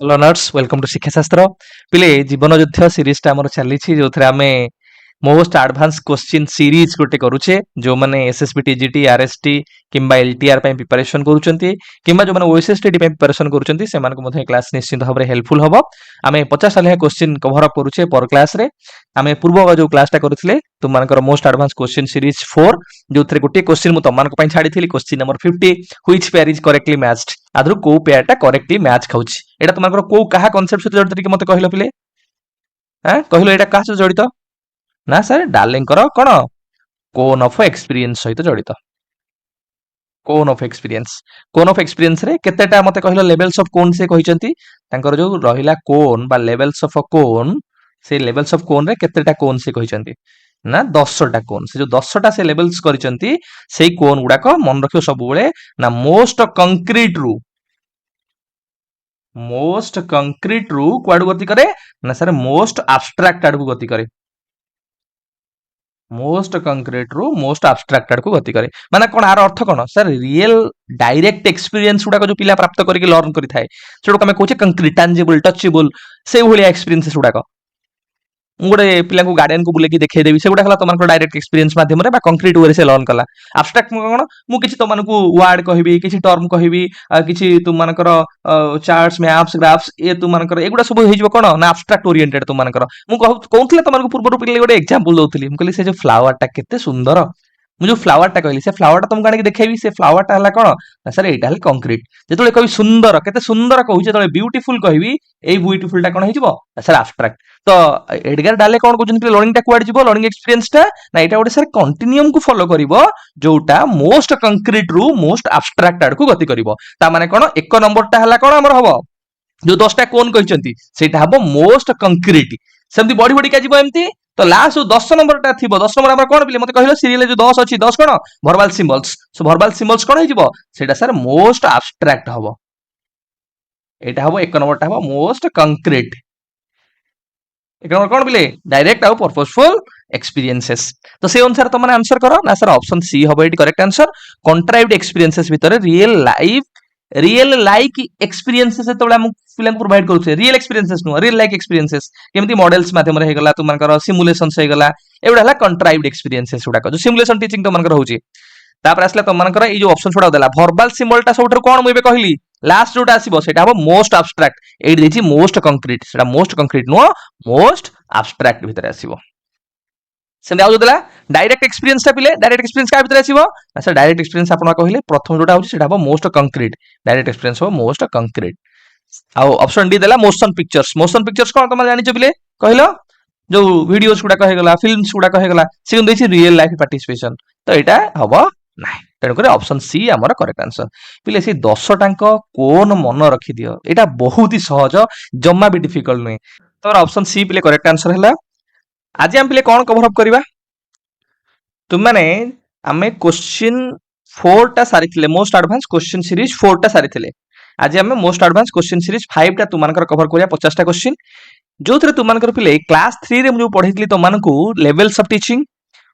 Learners welcome to शिक्षा शास्त्र पिले जीवन युद्ध सीरीज टा चली जो आम मोस्ट एडवांस क्वेश्चन सीरीज गोटे करुचे जो मैंने एसएसबी टीजीटी आरएसटी किंबा एलटीआर प्रिपरेशन करुँचे कि जो मैंने ओएसएसटी प्रिपरेशन करुँचे क्लास निश्चित भाव में हेल्पफुल हम आम 50 टा क्वेश्चन कवर अप करुचे पर क्लास रे आम पूर्व जो क्लासटा करुले तुम मोस्ट एडवांस क्वेश्चन सीरीज 4 जो गोटे क्वेश्चन मुझे तुम छाड़ी question number 50 which pair is correctly matched आदर को पेयरटा करेक्टली मैच खाऊची एटा तुम को कहा कॉन्सेप्ट सहित जड़ित मत कहलो पिले कहलो एटा कहा सहित जड़ित ना सर डार्लिंगर कौन कोन ऑफ एक्सपीरियंस सहित जड़ित कोन ऑफ एक्सपीरियंस रे केतेटा मते कहलो लेवल्स ऑफ कोन से कहिसंती तांकर जो रहिला कोन बा लेवल्स ऑफ कोन से लेवल्स ऑफ कोन रे केतेटा कोन से कहिसंती ना 10टा कोन से जो 10टा से लेवल्स करिसंती सेही कोन गुडा को मन रखियो सब बेले ना मोस्ट कंक्रीट रू क्वाड गति करे ना सर मोस्ट एब्स्ट्रैक्ट आड़ को गति करे मोस्ट कंक्रीट रू मोस्ट एब्स्ट्रैक्ट आड़ को गति करे माने कोन आर अर्थ कोन सर रियल डायरेक्ट एक्सपीरियंस गुडा जो पिला प्राप्त करके लर्न करि थाए सेडो हम कहूचे कंक्रीट टैंजिबल टचेबल से भलिया एक्सपीरियंस गुडा गोटे पिला गार्डियन को बुलेकी देखई देवी से गुडा तुम डायरेक्ट एक्सपीरियंस माध्यम रे कंक्रीट वे से लर्न कला एब्स्ट्रैक्ट कोन मु किछि तुमको वर्ड कहबी किछि टर्म कहबी किछि तुमनकर चार्ट्स मैप्स ग्राफ्स ये तुमनकर एगुडा सब हे जिवो कोन ना एब्स्ट्रैक्ट ओरिएंटेड तुमनकर मु कहउतले तुमको पूर्व पिले गोटे एग्जांपल दउतली मु कहली से जो फ्लावर टा केते सुंदर मु जो फ्लावर टा कहली से फ्लावर टा तुमको आनी देखेबी से फ्लावर टा हला कोन सर एटा हला कंक्रीट जेतले कहबी सुंदर केते सुंदर कहू जेतले ब्यूटीफुल कहबी एई ब्यूटीफुल टा कोन हे जिवो सर एब्स्ट्रैक्ट तो एडगार डाले कौन कहते लर्निंग टा कुआड जीवो लर्निंग एक्सपीरियंस टा ना एटा गोटे सर कंटिन्यूम को फॉलो करिवो जोटा मोस्ट कंक्रीट रू मोस्ट एब्स्ट्रैक्ट आड़ को गति करिवो ता माने कोन एक नंबर टा हला कोन हमर हबो जो 10टा कोन कहिसंती सेटा हबो मोस्ट कंक्रीट सेमती बॉडी बॉडी का जीवो एमती तो लास्ट 10 नंबर टा थिबो 10 नंबर हमर कोन पिले मते कहिलो सीरियल जो 10 अछि 10 कोन वर्बल सिंबल्स सो वर्बल सिंबल्स कोन हे जीवो सेटा सर मोस्ट एब्स्ट्रैक्ट हबो एटा हबो एक नंबर टा हबो मोस्ट कंक्रीट एक नंबर कौन पिले डायरेक्ट आउ पर्पसफुल एक्सपीरियंसेस तो से अनुसार तुम आंसर करो ना सर ऑप्शन सी हबो eighty correct answer contrived experiences भितर रियल लाइक एक्सपीरियंसेस तो हम पिला प्रोवाइड करूछे रियल एक्सपीरियंसेस नु रियल लाइक एक्सपीरियंसेस केमती मॉडल्स माध्यम रे हेगला तुमनकर सिमुलेशंस हेगला एबडा हला कंट्राइव्ड एक्सपीरियंसेस उडा जो सिमुलेशन टीचिंग तुमनकर होउची तापर आसला तुमनकर ए जो ऑप्शन छोडा देला वर्बल सिंबल टा सबटर कोन मुबे कहली लास्ट जोटा आसीबो सेटा हबो मोस्ट एब्स्ट्रैक्ट एडी देछि मोस्ट कंक्रीट सेटा मोस्ट कंक्रीट नो मोस्ट एब्स्ट्रैक्ट भितर आसीबो सेंदा आउ देला डायरेक्ट एक्सपीरियंस ता पिले डायरेक्ट एक्सपीरियंस का भितर आसीबो सर डायरेक्ट एक्सपीरियंस आपण कहिले प्रथम जोटा होछि सेटा हबो मोस्ट कंक्रीट डायरेक्ट एक्सपीरियंस हबो मोस्ट कंक्रीट आउ ऑप्शन डी देला मोशन पिक्चर्स कोन तुम जानि छ पिले कहिलो जो वीडियोस गुडा कहेगला फिल्म्स गुडा कहेगला से देछि रियल लाइफ पार्टिसिपेशन तो एटा हबो नाही तेणुक ऑप्शन सी आमर करेक्ट आंसर पिले से 10 कोन मन रखी दियो एटा बहुत ही सहज जम्मा भी डिफिकल्ट नहीं तो ऑप्शन सी पिले करेक्ट आंसर है आज हम पिले कौन कवर अप करबा तुम माने आमे क्वेश्चन 4 टा सारी थिले मोस्ट एडवांस क्वेश्चन सीरीज 4 टा सारी थिले आज हम मोस्ट एडवांस क्वेश्चन सीरीज 5 टा तुमनकर कवर करिया 50 टा क्वेश्चन जो थरे तुमनकर पिले क्लास 3 रे जो पढितली तुमनको levels of teaching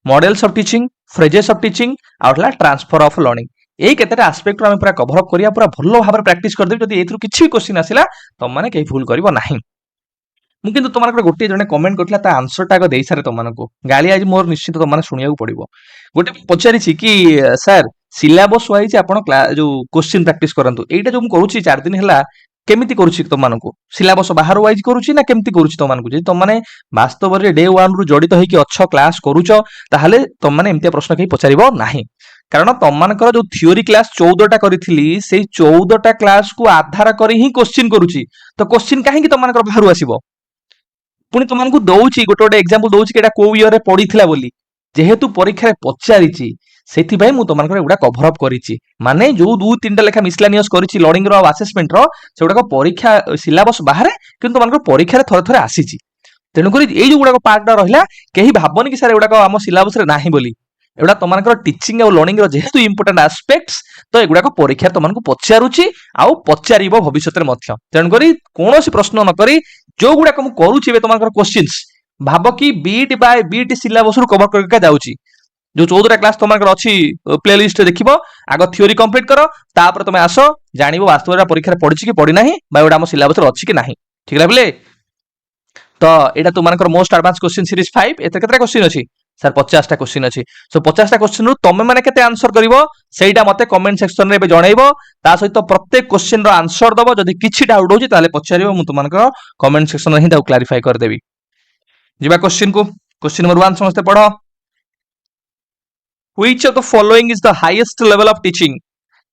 models of teaching phases of teaching आउटला ट्रांसफर ऑफ लर्निंग एई केतेटा एस्पेक्ट रो हम पूरा कवर अप करिया पूरा भलो भाबरे प्रैक्टिस कर दे जदी एथरु किछि क्वेश्चन आसिला तुम माने केही भूल करिवो नाही मु किंतु तुमनकर गोटे जने कमेंट करथला ता आंसर टा को देई सारे तुमनको गाली आज मोर निश्चित तुम माने सुनिया को पड़िबो गोटे पचारि छि कि सर सिलेबस वाइज आपण जो क्वेश्चन प्रैक्टिस करंतु एटा जो मु करूछि 4 दिन हला केमिति करूछि तुमनको सिलेबस बाहर वाइज करूछि ना केमिति करूछि तुमनको जे तुम माने वास्तव रे डे 1 रु जडित होई कि अच्छ क्लास करूछो ताहाले तुम माने एमितिया प्रश्न केही पचारिबो नाही कारण तुमनकर जो थ्योरी क्लास 14 टा करिथिली सेही 14 टा क्लास को आधार करी ही क्वेश्चन करूछि तो क्वेश्चन काहे कि तुमनकर बाहर आसीबो पुनी तुमनको दउछि गोटे एग्जांपल दउछि कि एटा को ईयर रे पढिथिला बोली जेहेतु परीक्षा रे पचारिछि सेथि भाई मु तुमनकर एगुडा कवर अप करिछि माने जो 2-3 टा लेखा मिसलेनियस करिछि लर्निंग रो असेसमेंट रो सेगुडा को परीक्षा सिलेबस बाहर किंतु तुमनकर परीक्षा रे थरे थरे आसीछि तेनु करी एई जो गुडा को पार्ट रहिला केही भाबनी कि सर एगुडा को हम सिलेबस रे नाही बोली एगुडा तुमनकर टीचिंग और लर्निंग रो जेहेतु इंपोर्टेंट एस्पेक्ट्स तो एगुडा को परीक्षा तुमनको पचारुछि आउ पचारिबो भविष्यत रे मध्य तेनु करी कोनोसी प्रश्न न करी जो गुडा को मु करूछि बे तुमनकर क्वेश्चंस भाबो कि बीट बाय बीट सिलेबस रु कवर करके जाउछि जो 14टा क्लास तुम अच्छी प्ले लिस्ट देखिब आग थ्योरी कंप्लीट कर तापर तुम आस जान वास्तव परीक्षा पड़ी कि पड़ी ना गोटे आम सिलेबस अच्छी कि ना ठीक है बोले तो यहाँ तुम मोस्ट एडवांस क्वेश्चन सीरीज 5 एत के क्वेश्चन अच्छी सर 50टा क्वेश्चन अच्छी सो 50टा क्वेश्चन तुम मैंने केते आंसर करिवो सेटा मते कमेंट सेक्शन रे जनइबो ता सहित प्रत्येक क्वेश्चन रो आंसर दबो जदि किछि डाउट होची ताले पछारिबो मु तुमनकर कमेंट सेक्शन रे ही ताऊ क्लैरिफाई कर देबी जिबा क्वेश्चन को क्वेश्चन नंबर 1 समस्त पढ़ो which of the following is the highest level of teaching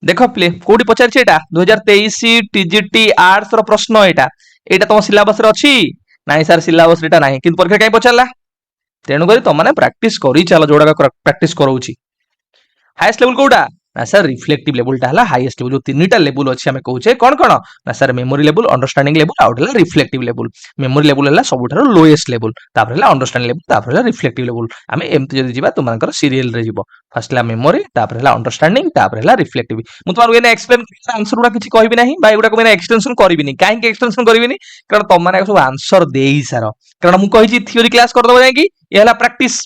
देखो प्ले कोडी पचारछि एटा 2023 टीजीटी आर्ट्स रो प्रश्न एटा एटा तुम सिलेबस रे अछि नाही सर सिलेबस एटा नाही किंतु परीक्षा काई पचारला तेणु करी तुम माने प्रैक्टिस करी चलो जोडा प्रैक्टिस करोउछि हाईएस्ट लेवल कोडा ना सर रिफ्लेक्टिव लेवल टा हला हाईएस्ट लेवल जो तीनटा लेवल अछि हमें कहूचे कोन कोन ना sir memory level understanding level out हला रिफ्लेक्टिव लेवल मेमोरी लेवल हला सबुठारो लोएस्ट लेवल तापर हला अंडरस्टैंडिंग लेवल तापर हला रिफ्लेक्टिव लेवल हमें एमती जदी जिबा तुमनकर सीरियल रे जिवो फर्स्ट हला मेमोरी तापर हला अंडरस्टैंडिंग तापर हला रिफ्लेक्टिव मु तुमन एने एक्सप्लेन आंसर गुडा किछि कहबी नाही बा एगुडा को मैंने एक्सटेंशन करबिनी काहे के एक्सटेंशन करबिनी कारण तुम माने सब आंसर देई सारो कारण मु कहिछि थ्योरी क्लास कर दबो जाय कि ए हला प्रैक्टिस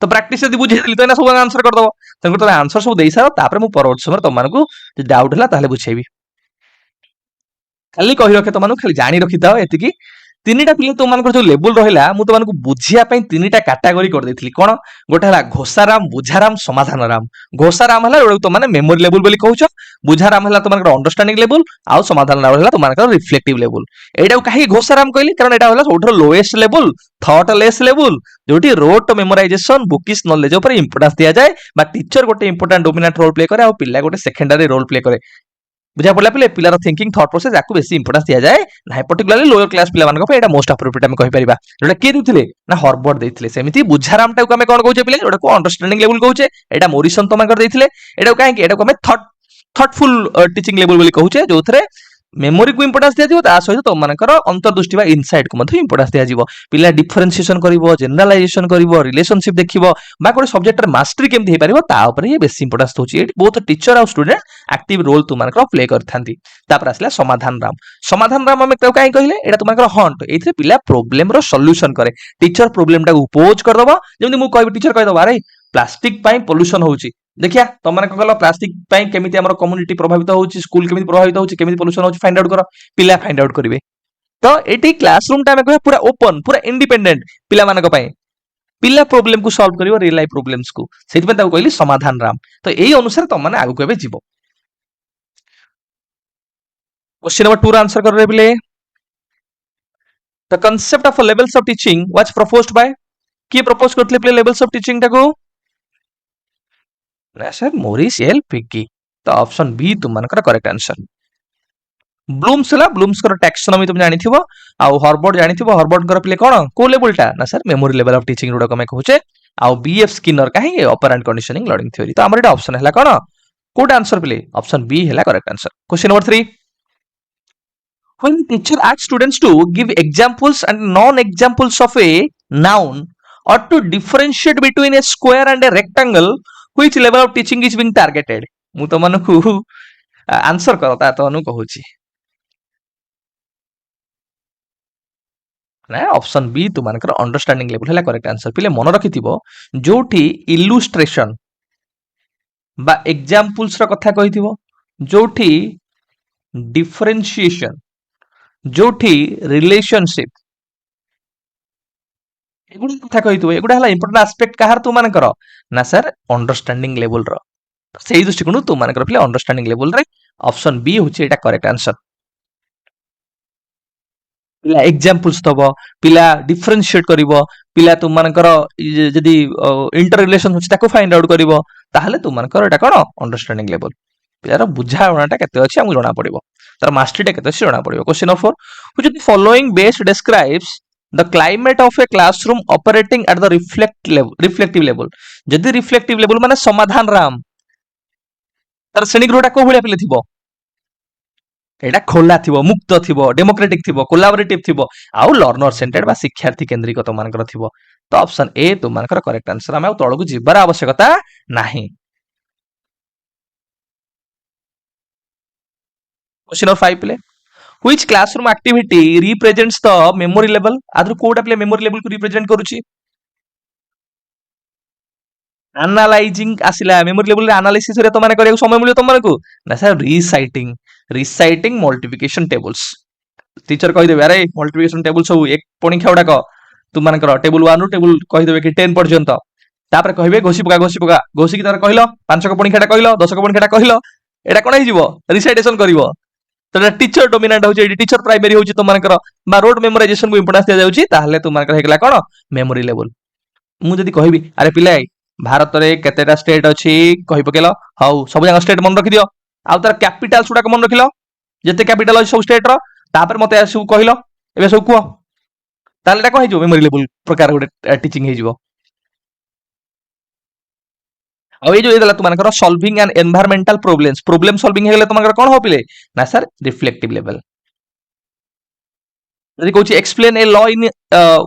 तो प्रैक्टिस यदि बुझे देली तो ना सब आंसर कर दबो तेणु तुम आंसर सब दे सार तापर मु परवर्त समय तुमको डाउट है ताहले बुझेबी खाली कहि रखे तुमको खाली जानी रखि थाओ एतिकी तीनटा पिले तुमको जो लेवल रहिला मु तुमको बुझिया पई तीनटा कैटेगरी कर देथिली कोन गोटे हला घोषाराम बुझाराम समाधानराम घोषाराम हला जोडा तुम माने मेमोरी लेवल बोली कहउछ बुझाराम हला तुमको अंडरस्टैंडिंग लेवल आ समाधानराम हला तुमको रिफ्लेक्टिव लेवल एटा काहे घोषाराम कहली कारण एटा हला सबठो lowest level thoughtless level जोटी रोट मेमोराइजेशन बुकिश नॉलेज ऊपर इंपोर्टेंस दिया जाए बा टीचर गोटे इंपोर्टेंट डोमिनेंट रोल प्ले करे आ पिला गोटे सेकेंडरी रोल प्ले करे बुझा पड़ा पे पिलार थिंकिंग थॉट प्रोसेस याकू बेसी इंपोर्टेंस दिया जाए ना पर्टिकुलरली लोअर क्लास पिला मानक पे एटा मोस्ट अप्रोप्रिएट हम कहि परिबा जोटा के दिथिले ना हॉर्बर्ट देथिले सेमिति बुझाराम टाको हमें कोन कहउचे पिले जोटा को अंडरस्टैंडिंग लेवल कहउचे एटा मोरिसन तमाकर देथिले एटा काहे कि एटा को हमें थॉटफुल टीचिंग लेवल बोली कहउचे जोथरे मेमोरी को इंपोर्टेंस दिया ता सहित तुम मानकर अंतर्दृष्टि बा इनसाइट को मधे इंपोर्टेंस दिया जीवो पिला डिफरेंशिएशन करिवो जनरलाइजेशन करिवो रिलेशनशिप देखिवो बा कोन सब्जेक्ट रे मास्टरी केमथि हे परिवो ता ऊपर ये बेसी इंपोर्टेंस दोची एटी बोथ टीचर और स्टूडेंट एक्टिव रोल तुम मानकर प्ले करथांती तापर आसला समाधान राम हमें काई कहिले एटा तुम मानकर हंट एथिरे पिला प्रॉब्लम रो सॉल्यूशन करे टीचर प्रॉब्लम टा पोज कर दबो जेमि मु कहबी टीचर कहि दबो अरे प्लास्टिक पई पोल्यूशन होउची देखिया तुम मैंने कहल प्लास्टिक केमी आम कम्युनिटी प्रभावित होची स्कूल केमी प्रभावित होची केमी पोल्यूशन होची फाइंड आउट कर पिला फाइंड आउट करेंगे तो ये क्लासरूम टा कह पूरा ओपन पूरा इंडिपेंडेंट पिला मानक पई पिला प्रॉब्लम को सॉल्व करिवो रियल लाइफ प्रॉब्लम्स को सेति पय ताको कहली समाधान राम तो यही अनुसार तुम माने आगु केबे जीवो क्वेश्चन नंबर 2 आंसर कर रे बिले the concept of levels of teaching was proposed by की प्रपोज करथले पिले लेवल्स ऑफ टीचिंग टा को ना सर मोरिस एल पिकी तो ऑप्शन बी तुम मानकर करेक्ट आंसर ब्लूम्स हला ब्लूम्स कर टैक्सोनॉमी तुम जानि थिबो आ हॉर्बर्ट जानि थिबो हॉर्बर्ट कर प्ले कोन को लेवल टा ना sir memory level of teaching रोडा कमे कहूचे आ बीएफ स्किनर काहे ऑपरेंट कंडीशनिंग लर्निंग थ्योरी तो हमर एटा ऑप्शन हला कोन कोड आंसर प्ले ऑप्शन बी हला correct answer question number 3 when teacher asks students to give examples and non examples of a noun or to differentiate between a square and a rectangle which level of teaching is being targeted मु तो मानकु answer करो ता तो अनु कहूची ना option B तु मानकर understanding level हला correct answer पिले मन रखिथिबो जोठी इलुस्ट्रेशन बा एग्जांपल्स रो कथा कहिथिबो जोठी डिफरेंशिएशन जोठी रिलेशनशिप एगुडा कथा कहिथिबो एगुडा हला इंपोर्टेंट एस्पेक्ट काहर तु मानकर ना सर अंडरस्टैंडिंग लेवल रो सेही दृष्टिकोण तु मानकर पिले अंडरस्टैंडिंग लेवल रे ऑप्शन बी होची एटा करेक्ट आंसर पिला एग्जांपल्स दबो पिला डिफरेंशिएट करिवो पिला तुम मानकर जदी इंटर रिलेशन होची ताको फाइंड आउट करिवो ताहले तुम मानकर एटा कोन अंडरस्टैंडिंग लेवल पिलार बुझावणाटा केते अछि हमु जणा पड़िबो तार मास्टरीटा केते अछि जणा पड़िबो question number 4 which the following best describes the climate of a classroom operating at the reflective level जदी रिफ्लेक्टिव लेवल माने समाधान राम तार श्रेणी गृहटा को भलिया पिले थिबो एटा खोला थिबो मुक्त थिबो डेमोक्रेटिक थिबो कोलैबोरेटिव थिबो आउ लर्नर सेंटर्ड बा शिक्षार्थी केंद्रित तो मानकर थिबो तो ऑप्शन ए तो मानकर करेक्ट आंसर हम तळकु जिबार आवश्यकता नाही question number 5 play which classroom activity represents the memory level आदर कोडा प्ले मेमोरी लेवल को रिप्रेजेंट करूची ଆନାଲାଇଜିଂ ଆସିଲା ମେମୋରି ଲେବୁଲ ରେ ଆନାଲିସିସ୍ ରେ ତମାନେ କରିବାକୁ ସମୟ ମିଳିବ ତମମାନଙ୍କୁ ନା ସାର୍ ରିସାଇଟିଂ ମଲ୍ଟିପ୍ଲିକେସନ ଟେବୁଲ୍ସ टीचर कहीदेवे अरे मल्टीप्लिकेशन टेबुल सब एक पणीक्षा गुड़ाक तुमर टेबुल 1 रु टेबुल कहीदेवे कि 10 पर्यंत तापर कहे घोषी पका घोषिक तार कहल 5 को पणीक्षाटा कहल 10 को पणीक्षाटा कहल एटा कौन हो रिसाइटेसन कर तो टीचर डोमिनेट होची टीचर प्राइमरी होची तुमर रोड मेमोराइजेशन को इंपोर्टेंस दिया जाउची ताहले तुमर हेगला कोन मेमोरी लेवल मु जदी कहबी अरे पिले भारत रे केतेटा स्टेट अछि कहि पकेलो हाउ सब जगह स्टेट मन रखि दियो आ तार कैपिटल सुडा मन रखिलो जते कैपिटल अछि सब स्टेट रो तापर मते सब कहलो एबे सब कुओ ताले एटा कहि जो मेमोरी लेवल प्रकार गोटे टीचिंग हे जिवो आ ए जो एदला तुमनकर solving and environmental problem solving हेले तुमनकर कोन हो पिले ना सर रिफ्लेक्टिव लेवल जदि कहूँ explain a law in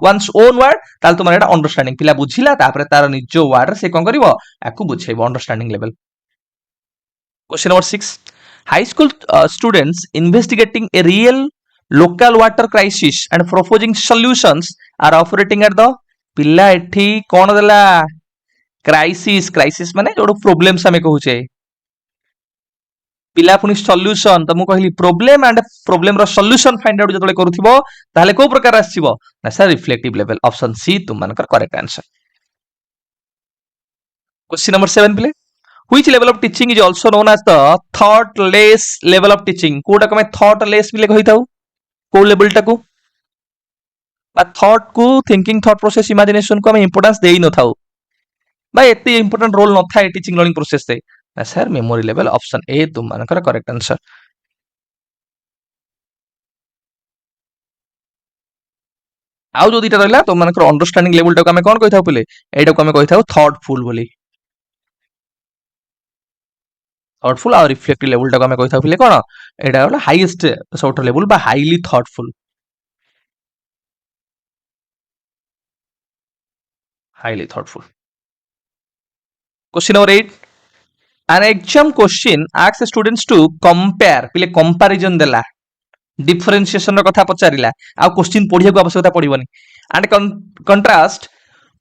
one's own word ताल तुम एटा अंडरस्टैंडिंग पिला बुझिला तापर तार निज वर्ड से कोन करिवो याकू बुझेइबो understanding level question number 6 high school students investigating a real local water crisis and proposing solutions are operating at the पिला एठी कोन देला क्राइसिस माने जोडो प्रॉब्लम्स हमें कहूचे पिला पुनी सॉल्यूशन तो मु कहली प्रॉब्लम एंड प्रॉब्लम रो सॉल्यूशन फाइंड आउट जतले करूथिबो ताले को प्रकार आसीबो ना sir reflective level option C तुम मानकर करेक्ट आंसर क्वेश्चन नंबर 7 प्ले which level of teaching is also known as the thoughtless level of teaching कोटा कमे थॉटलेस बिले कहिताउ को लेवल टाकू बा थॉट को थिंकिंग थॉट प्रोसेस इमेजिनेशन को हम इंपोर्टेंस देई न थाउ भाई एते इंपोर्टेंट रोल न थाए टीचिंग लर्निंग प्रोसेस से ना sir memory level option A तुम मानकर करेक्ट आंसर आउ जो दीटा रहला तुम मानकर अंडरस्टैंडिंग लेवल टाको हमें कोन कहिथाउ पिले एटा को हमें कहिथाउ थॉटफुल बोली थॉटफुल और रिफ्लेक्टिव लेवल टाको हमें कहिथाउ पिले कोन एटा होला हाईएस्ट सॉर्ट लेवल बा highly thoughtful question number 8 an exam question asks students to compare पिले कंपैरिजन देला डिफरेंशिएशन कथा पचारिला आ क्वेश्चन पढ़िया को आवश्यकता पड़िबनी and contrast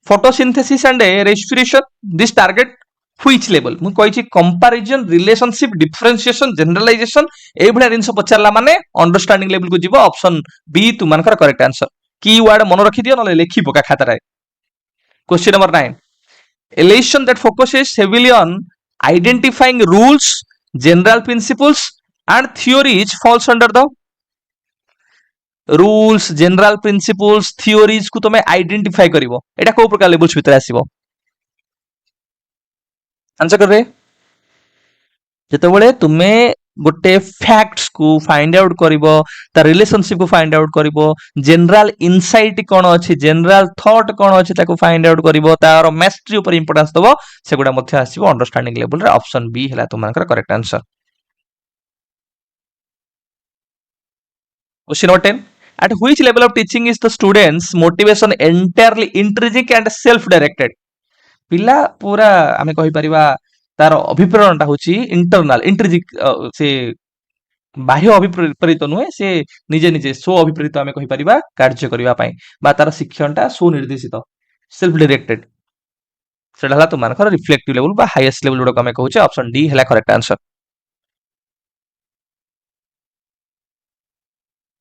photosynthesis and respiration this target which level मु कहि छी कंपैरिजन रिलेशनशिप डिफरेंशिएशन जनरलाइजेशन ए भलिया जिंस पचारला माने अंडरस्टैंडिंग लेवल को जीवो ऑप्शन बी तुमनकर करेक्ट आंसर कीवर्ड मन रखि दियो न लेखि पका खाता रे question number 9 a lesson that focuses heavily on identifying rules general principles and theories falls under the rules general principles theories को तुम आइडेंटिफाई करिवो एटा को प्रकार लेवल्स भीतर आसीबो आंसर कर रे जेतेबेले तुमे गोटे फैक्ट्स को फाइंड आउट करिवो ता रिलेशनशिप को फाइंड आउट करिवो जनरल इनसाइट कोन अछि जनरल थॉट कोन अछि ताको फाइंड आउट करिवो तार मैस्ट्री ऊपर इंपोर्टेंस दबो सेगुडा मध्ये आसीबो अंडरस्टैंडिंग लेवल रे ऑप्शन बी हला तुमनकर correct answer question number 10 at which level of teaching is the students motivation entirely intrinsic and self directed पिला पूरा आमे कहि परिबा तार अभिप्रेरणा होची इंटरनल इंट्रिंसिक से बाह्य अभिप्रेरित नुहे से निजे निजे स्व अभिप्रेरित आमे कहि परिबा कार्य करिवा पई बा तार शिक्षणटा सुनिर्देशित सेल्फ डायरेक्टेड सेटा हला तुमानकर रिफ्लेक्टिव लेवल बा हाईएस्ट लेवल जोडा आमे कहूचे ऑप्शन डी हला correct answer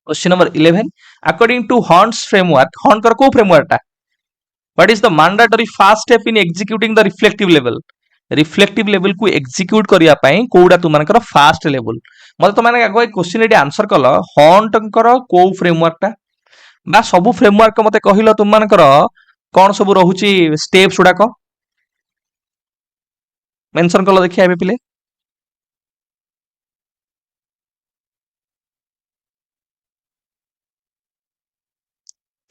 question number 11 according to horns framework horn कर को फ्रेमवर्क टा what is the mandatory first step in executing the reflective level को एग्जीक्यूट करिया पई कोडा तुमानकर फास्ट लेवल मते तो माने आगो क्वेश्चन एटी आंसर कल हॉर्नटर को फ्रेमवर्क टा बा सब फ्रेमवर्क मते कहिलो तुमानकर कोन सब रहूची स्टेप्स उडा को मेंशन कल देखिया एबे पिले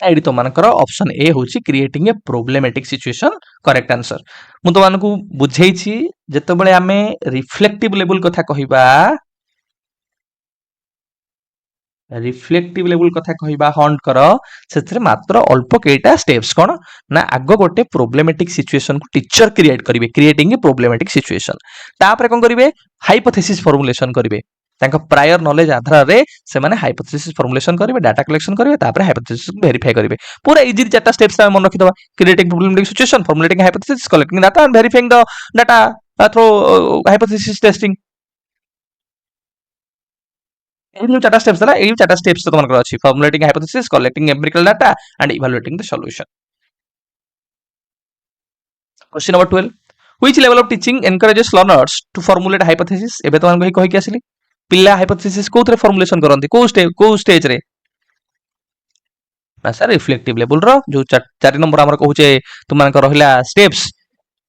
एडी तो मानकर ऑप्शन ए होची creating a problematic situation correct answer मु तो मानकु बुझेई छी जेतेबेले आमे रिफ्लेक्टिव लेवल कथा कहिबा हॉन्ट कर सेथरे मात्र अल्प केटा स्टेप्स कोन ना आगो गोटे प्रॉब्लमेटिक सिचुएशन को टीचर क्रिएट करिवे क्रिएटिंग ए प्रॉब्लमेटिक सिचुएशन तापर कोन करिवे हाइपोथेसिस फॉर्मुलेशन करिवे प्रायर नॉलेज आधार रे से माने हाइपोथेसिस फॉर्मुलेशन करेंगे, डाटा कलेक्शन करेंगे, तापर हाइपोथेसिस को वेरीफाई करेंगे। पूरा इजी चारटा स्टेप्स हम मन रखिदबा। Creating problematic situation, formulating hypothesis, collecting data and verifying the data through hypothesis testing. এই যে চারটা স্টেপস দেলা, এই চারটা স্টেপস তো তোমার আছে, formulating hypothesis, collecting empirical data and evaluating the solution. Question number 12, which level of teaching encourages learners to formulate hypothesis? एबे तो हमको कहि के आसिली पिल्ला हाइपोथेसिस कोथरे फॉर्मुलेशन करंती, को स्टेज रे ना सर रिफ्लेक्टिव लेवल रो जो 4 नंबर हमर कहूचे तुमान को रहिला स्टेप्स।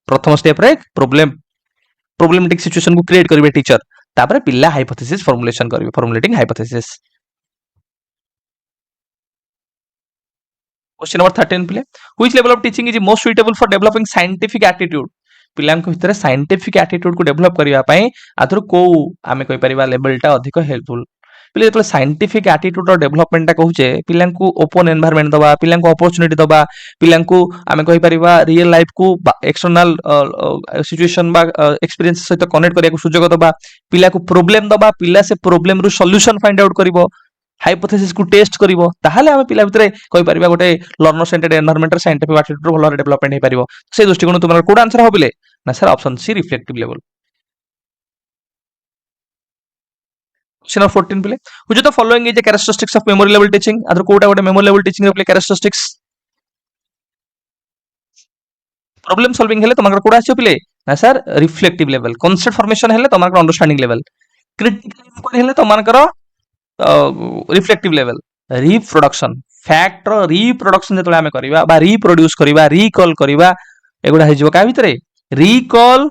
प्रथम स्टेप रे प्रॉब्लमेटिक सिचुएशन को क्रिएट करिवे टीचर, तापर पिल्ला हाइपोथेसिस फॉर्मुलेशन करिवे, फॉर्मुलेटिंग हाइपोथेसिस। क्वेश्चन नंबर 13 पिले, which level of teaching is most suitable for developing scientific attitude? पिलांको भितर साइंटिफिक एटीट्यूड को डेवलप करिया पई आथरो को आमे कहि परिबा लेवलटा अधिक हेल्पफुल। पिले जेतले साइंटिफिक एटीट्यूड रो डेवलपमेंट टा कहूचे पिलांको ओपन एनवायरनमेंट दबा, पिलांको अपॉर्चुनिटी दबा, पिलांको आमे कहि परिबा रियल लाइफ को एक्सटर्नल सिचुएशन बा एक्सपीरियंस सहित कनेक्ट करिया को सुजोग दबा, पिला को प्रॉब्लम दबा, पिला से प्रॉब्लम रु सॉल्यूशन फाइंड आउट करिवो, हाइपोथेसिस को टेस्ट करिवो, ताहाले आमे पिला भितरे कहि परिबा गोटे लर्नर सेंटर्ड एनवायरनमेंट रे साइंटिफिक एटीट्यूड भलो डेवलपमेंट हे परिवो। से दृष्टिकोण तुमरा कोड आंसर हो बिले ना sir option C reflective level. Question number 14 पिले, which of the following is the characteristics of memory level teaching? अदर कोटा गोटे मेमोरी लेवल टीचिंग रे पिले कैरेक्टरिस्टिक्स प्रॉब्लम सॉल्विंग हेले तमकर कोडा आछो पिले ना sir reflective level, concept formation हेले तमकर अंडरस्टैंडिंग लेवल, क्रिटिकल इंक्वायरी हेले तमकर रिफ्लेक्टिव लेवल, रिप्रोडक्शन फैक्ट रो रिप्रोडक्शन जेतले आमे करिबा बा रिप्रोड्यूस करिबा, रिकॉल करिबा, एगुडा हे जिवो का भितरे रिकॉल,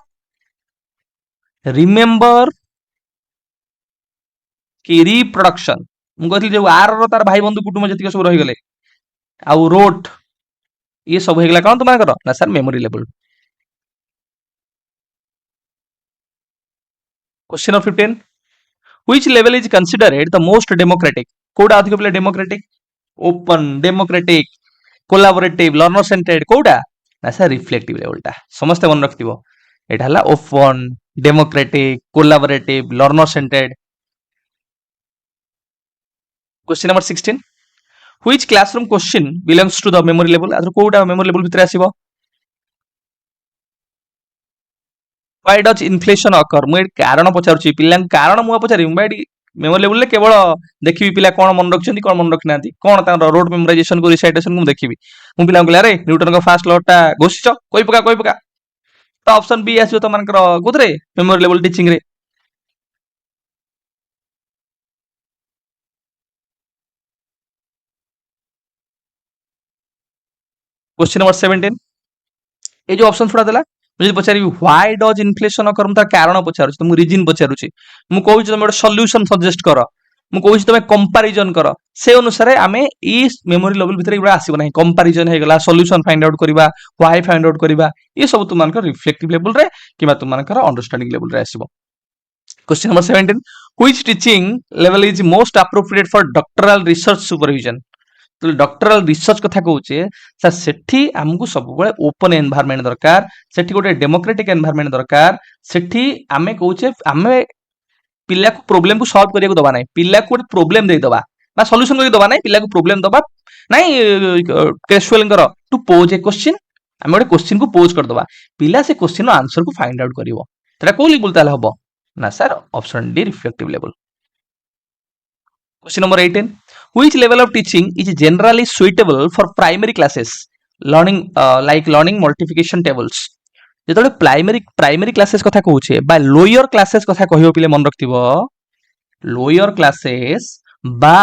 रिमेंबर कि रिप्रोडक्शन। मु कहथि जे आर रो तार भाई बंधु कुटुंब जतिक सब रहि गेले आ रोट ये सब हे गेला कोन तुमार ना sir memory level. Question number 15, which level is considered the most democratic? कोडा अधिक पिले democratic, open, democratic, collaborative, learner centred, कोडा ना सर रिफ्लेक्टिव लेवलटा समस्त मन रखथिबो। एटा हला open, democratic, collaborative, learner centred. Question number 16, which classroom question belongs to the memory level? आदर कोडा मेमोरी लेवल भितर आसीबो। why does inflation occur? मु कारण पचारुची पिला कारण मु पचारि बाइडी मेमोरी लेवल ले केवल देखिबी पिला कोन मन रखछन्ती कोन मन रखनांती कोन तार रोड मेमोराइजेशन को रिसाइटेशन को देखिबी। मु पिला कहले अरे न्यूटन का फर्स्ट लॉ टा घोषिच कोइ पका तो ऑप्शन बी आसीबो त मानकर कोथरे मेमोरी लेवल टीचिंग रे। क्वेश्चन नंबर 17, ए जो ऑप्शन थोड़ा देला मुझे पचारि व्हाई डज इन्फ्लेशन अकर तार कारण पचारुची तुम रीजन पचारुची मु कहूची तुम गोटे सॉल्यूशन सजेस्ट कर मु कहूची तुम कंपैरिजन कर से अनुसार आमे ई मेमोरी लेवल भितर इबा आसीबो नाही कंपैरिजन हे गला सॉल्यूशन फाइंड आउट करबा व्हाई फाइंड आउट करबा ये सब तुम मानकर रिफ्लेक्टिव लेवल रे किबा तुम मानकर अंडरस्टैंडिंग लेवल रे आसीबो। Question number 17, which teaching level is most appropriate for doctoral research supervision? तो डॉक्टरल रिसर्च कथा कहूचे सर सेठी हमकु सब बळे ओपन एनवायरनमेंट दरकार, सेठी गोटे डेमोक्रेटिक एनवायरनमेंट दरकार, सेठी आमे कहूचे आमे पिल्ला को प्रॉब्लम को सॉल्व करिया को दबा नाही, पिल्ला को प्रॉब्लम दे दबा ना सॉल्यूशन करि दबा नाही, पिल्ला को प्रॉब्लम दबा नाही कैजुअल कर टू पोज ए क्वेश्चन आमे गोटे क्वेश्चन को पोज कर दबा पिल्ला से क्वेश्चन आंसर को फाइंड आउट करिवो तरा को लेवल ताले हबो ना sir option D reflective level. Question number 18, which level of teaching is generally suitable for primary classes learning like learning multiplication tables? जेतले प्राइमरी क्लासेस कथा कहूचे बा लोअर क्लासेस कथा कहियो पिले मन रखथिबो लोअर क्लासेस बा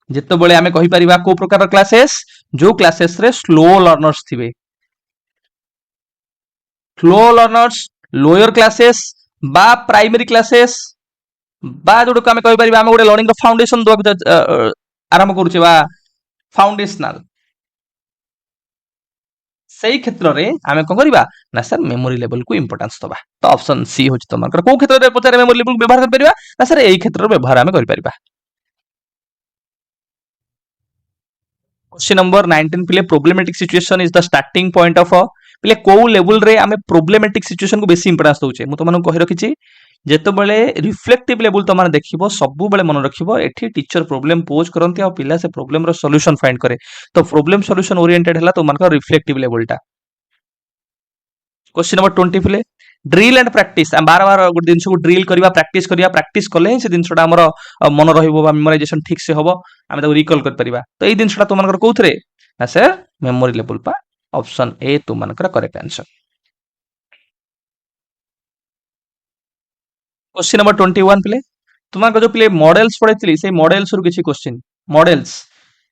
जेतबेले आमे कहि परिबा को प्रकार क्लासेस जो क्लासेस रे स्लो लर्नर्स थिबे स्लो लर्नर्स लोअर क्लासेस बा प्राइमरी क्लासेस बा जोडो आमे कहि परिबा आमे गोटे लर्निंग रो फाउंडेशन दो आरंभ करूचे बा फाउंडेशनल सही क्षेत्र रे आमे कोन करिबा ना सर मेमोरी लेवल को इंपोर्टेंस दबा तो ऑप्शन सी होची तमकर को क्षेत्र रे पचारे मेमोरी लेवल व्यवहार कर परिबा ना सर एई क्षेत्र रो व्यवहार आमे करि परिबा। क्वेश्चन नंबर 19 पिले problematic situation is the starting point of पिले को लेवल रे आमे प्रॉब्लमेटिक सिचुएशन को बेसी इंपोर्टेंस दोचे मु तो मानु कहि रखिची ଯେତେବେଳେ ରିଫ୍ଲେକ୍ଟିଭ ଲେବୁଲ ତମେ ଦେଖିବ ସବୁବେଳେ ମନେ ରଖିବ ଏଠି टीचर प्रोब्लेम पोज करନ୍ତି ଆଉ ପିଲା ସେ ପ୍ରୋବ୍ଲେମ ର ସଲ୍ୟୁସନ फाइंड करे तो प्रोब्लेम सॉल्यूशन ओरिएंटेड ହେଲା ତମମାନଙ୍କର ରିଫ୍ଲେକ୍ଟିଭ ଲେବୁଲଟା। क्वेश्चन नंबर 20 फिले ड्रिल एंड प्रैक्टिस हम बार बार गोटे जिनस को ड्रिल करवा प्रैक्टिस कले ही से जिनसटा हमर मन रहिबो बा मेमोराइजेशन ठीक से हबो हम ताको रिकॉल कर परिबा तो एई जिनसटा तुमनकर कोथरे ना सर मेमोरी लेवल पा ऑप्शन ए तुमनकर करेक्ट आंसर। क्वेश्चन नंबर 21 पिले तुमनकर जो पिले मॉडल्स पढैतिली से मॉडल्स रु किछि क्वेश्चन मॉडल्स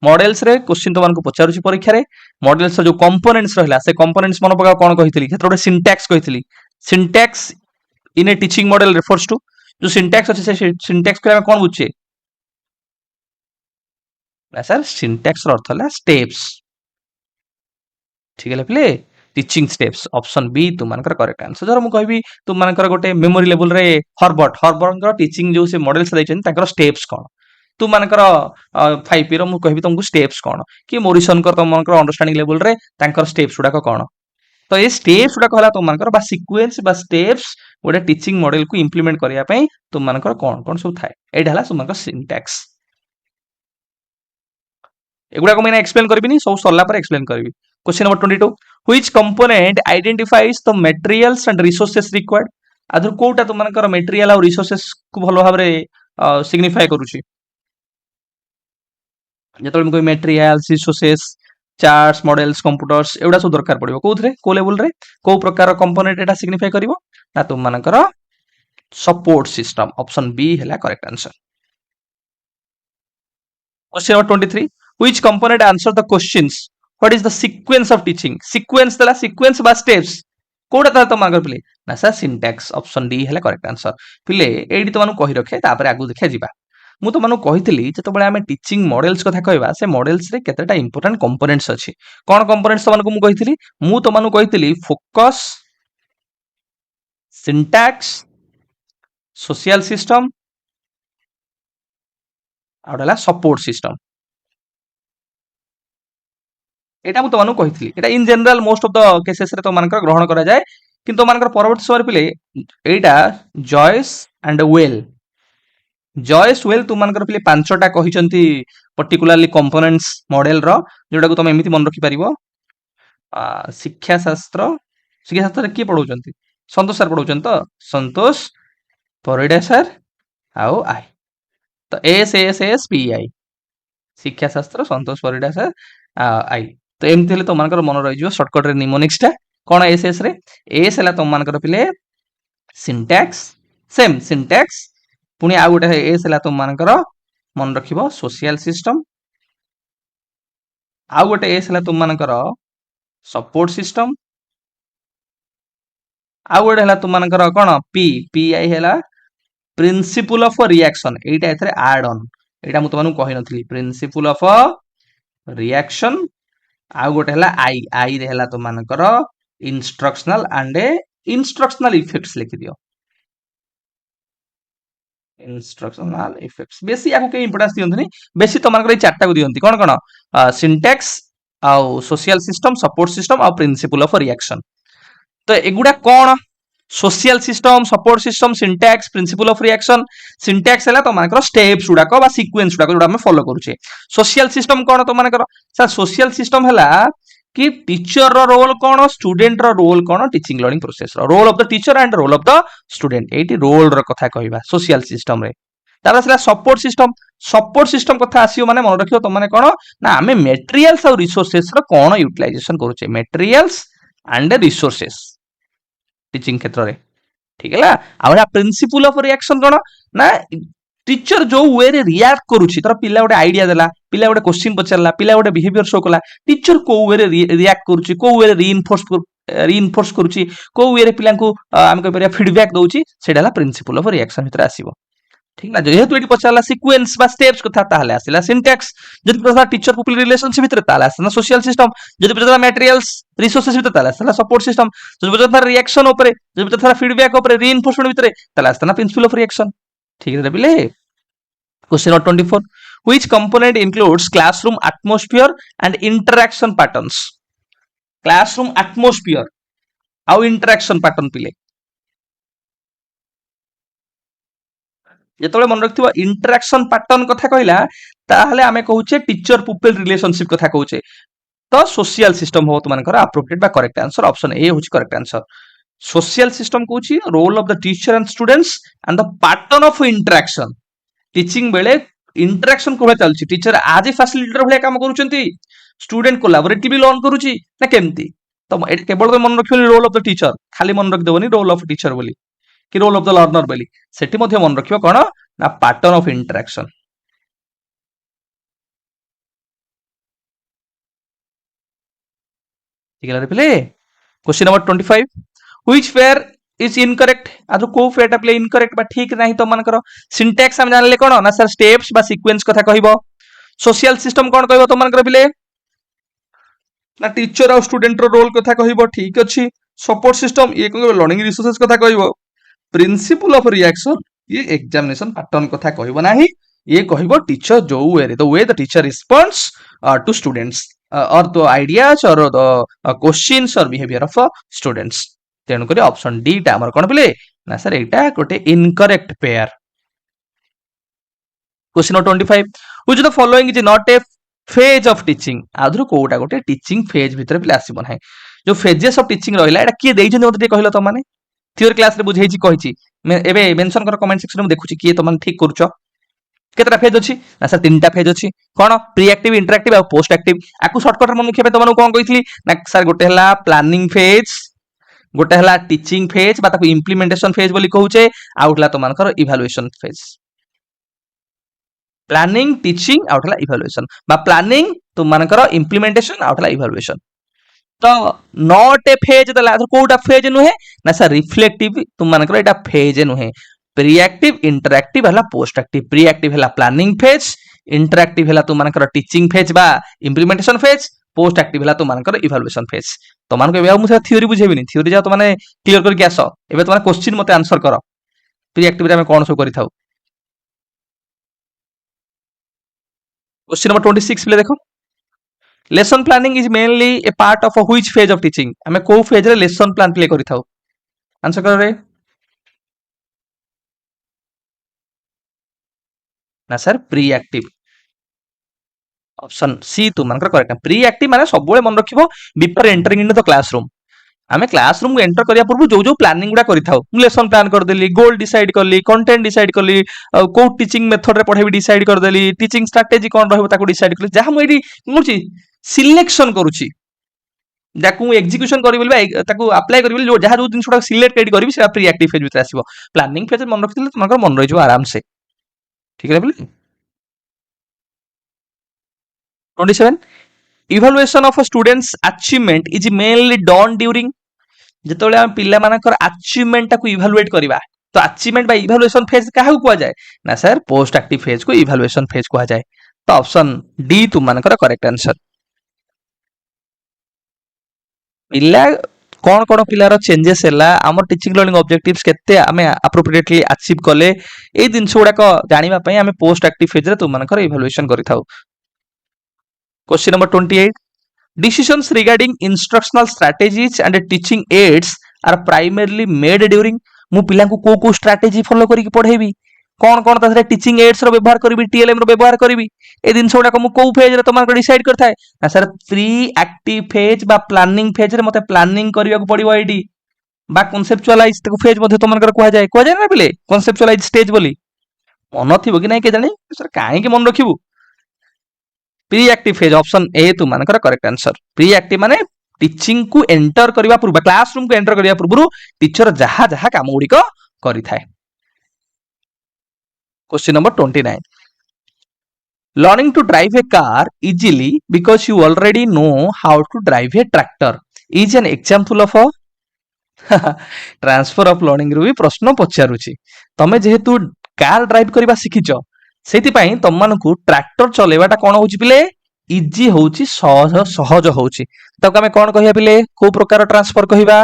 मॉडल्स रे क्वेश्चन तुमनको पचारुछि परीक्षा रे मॉडल्स जो कंपोनेंट्स रहला से कंपोनेंट्स मन पका कोन कहितली क्षेत्र सिंटैक्स कहितली syntax in a teaching model refers to जो सिंटैक्स अछि से सिंटैक्स को हम कोन बुझे ना सर सिंटैक्स रो अर्थ होला स्टेप्स ठीक है प्ले टीचिंग स्टेप्स ऑप्शन बी तुमनकर करेक्ट आंसर जर मु कहबी तुमनकर गोटे मेमोरी लेवल रे हर्बर्ट हर्बर्ट टीचिंग जो से मॉडल्स दैछन ताकर स्टेप्स कोन तुमनकर 5 रो मु कहबी तुमको स्टेप्स कोन कि मोरिसन कर तुमनकर अंडरस्टैंडिंग लेवल रे ताकर स्टेप्स उडा कोन तो ये स्टेप्स उडा कहला तुमनकर बा सीक्वेंस बा स्टेप्स गोटे टीचिंग मॉडल को इंप्लीमेंट करिया पई तुमनकर कोन कोन सब थाए एडा हला तुमनकर सिंटैक्स एगुडा को मैं एक्सप्लेन करबिनी सब सरला पर एक्सप्लेन करबी। Question number 22 which component identifies the materials and resources required आदर कोटा तुमनकर मटेरियल और रिसोर्सेस को भलो भाबरे सिग्निफाई करूची जेतल कोई materials resources charts models computers एउडा सब दरकार पड़िबो कोथरे को लेवल रे को प्रकार कंपोनेंट एटा सिग्निफाई करिवो ना तुमनकर सपोर्ट सिस्टम ऑप्शन बी हैला correct answer. Question number 23 which component answer the questions what is the sequence of teaching sequence दला sequence बा steps कोडा ता तो मागर पिले ना सा syntax ऑप्शन डी हैला करेक्ट आंसर पिले एडी तो मानु कहि रखे तापर आगु देखा जिबा मु तो मानु कहितली जतबेले हमें टीचिंग मॉडल्स कथा कहबा से मॉडल्स रे केतेटा इंपोर्टेंट कंपोनेंट्स अछि कोन कंपोनेंट्स तो मानु मु कहितली मु तो मानु कहितली फोकस syntax सोशल सिस्टम आउडला सपोर्ट सिस्टम एटा मु तमनु कहितली एटा in general most of the cases रे तो मानकर ग्रहण करा जाय किंतु मानकर परवर्ती समय पिले एटा जॉयस एंड वेल तुम मानकर पिले पांचटा कहिसंती पर्टिकुलरली कंपोनेंट्स मॉडल रो जोडा को तुम एमिति मन रखि परिबो शिक्षा शास्त्र की पढौचंती संतोष सर पढौचंत तो संतोष परिडा सर आओ आई तो एस पी आई शिक्षा शास्त्र संतोष परिडा सर आई तो एमती हेले तुम मानकर मन रहि जिवो शॉर्टकट रे निमोनिक्स टा कोन एस रे एस हला तुम मानकर पिले सिंटैक्स सेम सिंटैक्स पुनी आ गोटे एस हला तुम मानकर मन रखिबो सोशल सिस्टम आ गोटे एस हला तुम मानकर सपोर्ट सिस्टम आ गोटे हला तुम मानकर कोन पी आई हला principal of reaction Etah एथरे add on एटा मु तुमनु कहि नथली प्रिंसिपल ऑफ रिएक्शन आ गोटे हला आई रे हला तो मानकर इंस्ट्रक्शनल एंड इंस्ट्रक्शनल इफेक्ट्स लिखि दियो इंस्ट्रक्शनल इफेक्ट्स बेसी आको के इंपोर्टेंस दियंतनी बेसी तो मानकर ए चारटा को दियंती कोन कोन सिंटैक्स आ सोशल सिस्टम सपोर्ट सिस्टम आ प्रिंसिपल ऑफ रिएक्शन तो एगुडा कोन social system support system syntax principle of reaction syntax हला तो मानकर स्टेप्स उडा को बा सीक्वेंस उडा को जोडा हम फॉलो करूचे सोशल सिस्टम कोन तो मानकर सर सोशल सिस्टम हला कि टीचर रो रोल कोन स्टूडेंट रो रोल कोन टीचिंग लर्निंग प्रोसेस रो role of the teacher and role of the student एटी रोल रो कथा कहबा सोशल सिस्टम रे तारा सला सपोर्ट सिस्टम कथा आसीयो माने मन रखियो त माने कोन ना हमें मटेरियल्स और रिसोर्सेस रो कोन यूटिलाइजेशन करूचे मटेरियल्स एंड रिसोर्सेस टीचिंग क्षेत्र रे ठीक है ला आउडा प्रिंसिपल ऑफ रिएक्शन कोन ना टीचर जो वे रे रिएक्ट करूची तर पिला गोटे आइडिया देला पिला गोटे क्वेश्चन पचारला पिला गोटे बिहेवियर शो कला टीचर को वे रे रिएक्ट करूची को वे रे रीइंफोर्स करूची को वे रे पिला को हम कह परिया feedback Dochi सेडाला principal of reaction भितर आसीबो ठीक ना जेहेतु एटी पचारला सीक्वेंस बा स्टेप्स कथा ताहले आसिला सिंटैक्स जदि पचारला टीचर पीपल रिलेशनशिप भितर ताहले आसिला सोशल सिस्टम जदि पचारला मटेरियल्स रिसोर्सेस भितर ताहले आसिला सपोर्ट सिस्टम जदि पचारला रिएक्शन ऊपर जदि पचारला फीडबैक ऊपर रीइंफोर्समेंट भितर ताहले आसिला प्रिंसिपल ऑफ रिएक्शन ठीक है बिले question number 24 which component includes classroom atmosphere and interaction patterns classroom atmosphere आउ इंटरैक्शन पैटर्न पिले ଯେତେବେଳେ ମନେ ରଖିଥିବ ଇଣ୍ଟରାକ୍ସନ ପାଟର୍ନ କଥା କହିଲା ତାହେଲେ ଆମେ କହୁଛେ टीचर पुपिल रिलेशनशिप କଥା କହୁଛେ ତ सोशल सिस्टम हो तुमनकर अप्रोप्रिएट बा करेक्ट आंसर ऑप्शन ए होची करेक्ट आंसर सोशल सिस्टम कहूची role of the teacher and students and the pattern of interaction teaching बेले इंटरेक्शन को चलची टीचर आज फैसिलिटेटर भले काम करूचंती स्टूडेंट कोलैबोरेटिवली लर्न करूची ना केमती तो एट केवल तो मन रखियो रोल ऑफ द टीचर खाली मन रख देबनी रोल ऑफ टीचर बोली कि रोल ऑफ द लर्नर बोली सेठी मध्ये मन रखियो कोन ना पैटर्न ऑफ इंटरेक्शन ठीक है replay question number 25 which pair is incorrect आज को पेयरटा प्ले इनकरेक्ट बा ठीक नाही तो मानकर सिंटैक्स हम जानले कोन ना सर स्टेप्स बा सीक्वेंस कथा कहबो सोशल सिस्टम कोन कहबो तो मानकर प्ले ना टीचर और स्टूडेंट रो रोल कथा कहबो ठीक अछि सपोर्ट सिस्टम ये कहबो लर्निंग रिसोर्सेस कथा कहबो प्रिंसिपल ऑफ रिएक्शन ये एग्जामिनेशन पैटर्न कथा कहबो नाही ये कहबो टीचर जो way the teacher responds to students or the ideas or the questions or behavior of students तेणु करी ऑप्शन डी टा हमर कोन बिले ना सर एटा गोटे incorrect pair question number 25 which the following is not a phase of teaching आधुर कोटा गोटे टीचिंग फेज भीतर बिले आसीबो नाही जो फेजेस ऑफ टीचिंग रहिला एटा की देइ जने मते कहलो त माने थ्योरी क्लास रे बुझेइची कहिची एबे मेंशन कर कमेंट सेक्शन में देखुची की त माने ठीक करूचो केतरा फेज अछि ना सर तीनटा फेज अछि कोन प्री एक्टिव इंटरएक्टिव और पोस्ट एक्टिव आकु शॉर्टकट रे मन लिखबे त मानु कोन कहितली ना सर गोटे हला प्लानिंग फेज गोटे हला टीचिंग फेज बा ताकु इंप्लीमेंटेशन फेज बोली कहूचे आउटला तो मानकर इवैल्यूएशन फेज प्लानिंग टीचिंग आउटला इवैल्यूएशन बा प्लानिंग तो मानकर इंप्लीमेंटेशन आउटला इवैल्यूएशन तो नॉट ए फेज दला कोटा फेज नुहे ना सर रिफ्लेक्टिव तुम मानकर एटा फेज नुहे प्री एक्टिव इंटरएक्टिव हला पोस्ट एक्टिव प्री एक्टिव हला प्लानिंग फेज इंटरएक्टिव हला तुम मानकर टीचिंग फेज बा इंप्लीमेंटेशन फेज पोस्ट एक्टिव हला तुम मानकर इवैल्यूएशन फेज तो मानको एबे मु थ्योरी बुझेबिनी थ्योरी जा तो माने क्लियर करके आसो एबे तुम क्वेश्चन मते आंसर करो प्री एक्टिव रे हम कोन सो करि थाउ क्वेश्चन नंबर 26 ले देखो lesson planning is mainly A part of which phase of teaching हमें को फेज रे लेसन प्लान प्ले करि थाउ आंसर करो रे ना sir preactive option C तुम मानकर करेक्ट प्री एक्टिव माने सब बेले मन रखिबो before entering into the classroom आमे क्लासरूम को एंटर करिया पूर्व जो जो प्लानिंग गुडा करि थाउ लेसन प्लान कर देली गोल डिसाइड करली कंटेंट डिसाइड करली को टीचिंग मेथड रे पढाइबी डिसाइड कर देली टीचिंग स्ट्रेटजी कोन रहबो ताको डिसाइड करली जहा मु एडी मुची सिलेक्शन करूची जाकू एग्जीक्यूशन करी बोलबा ताको अप्लाई करी बोल जहा जो दिन छोटा सिलेक्ट करी करबी से प्री एक्टिव फेज भीतर आसीबो प्लानिंग फेज मन रखितले तुमकर मन रहि जो आराम से ठीक है बोली 27 evaluation of students achievement is mainly done during जेतोले हम पिल्ला मानकर अचीवमेंट टाको इवैल्यूएट करबा तो अचीवमेंट बा इवैल्यूएशन फेज काहा को जाय ना सर पोस्ट एक्टिव फेज को इवैल्यूएशन फेज को जाय तो ऑप्शन डी तुम मानकर करेक्ट आंसर पिल्ला कोन कोन पिलार चेंजेस हैला हमर टीचिंग लर्निंग ऑब्जेक्टिव्स केते हमें एप्रोप्रिएटली अचीव कले ए दिनस गुडा को जानिबा पई हमें पोस्ट एक्टिव फेज रे तुम मानकर इवैल्यूएशन करि थाउ question number 28 decisions regarding instructional strategies and teaching aids are primarily made during मु पिला को स्ट्रेटजी फॉलो करी पढ़ेबी कौन कौन तारे टीचिंग एड्स रो व्यवहार करबी टीएलएम रो व्यवहार करबी ए दिन सोडा को मु को फेज रे तमार को डिसाइड करथाय ना सर प्री एक्टिव फेज बा प्लानिंग फेज रे मते प्लानिंग करिया को पड़िबो एडी बा कॉन्सेप्चुअलाइज तको फेज मध्ये तमार को कुआ जाय ना बिले कॉन्सेप्चुअलाइज स्टेज बोली मन थिबो कि नै के जानि सर काहे के मन रखिबो preactive phase option A तुम मानकर करेक्ट आंसर प्री एक्टिव माने टीचिंग को एंटर करबा पूर्व क्लासरूम को एंटर करबा पूर्व टीचर जहा जहा काम गुडी को करि थाए question number 29 learning to drive a car easily because you already know how to drive a tractor is an example of transfer of learning रू भी प्रश्न पचारुची तमे जेहेतु कार ड्राइव करबा सिखिचो सेति पई तम मानकु ट्रैक्टर चलेबाटा कोन होची पिले इजी होची सहज सहज होची तब हमें कोन कहिया पिले को प्रकार ट्रांसफर कहिबा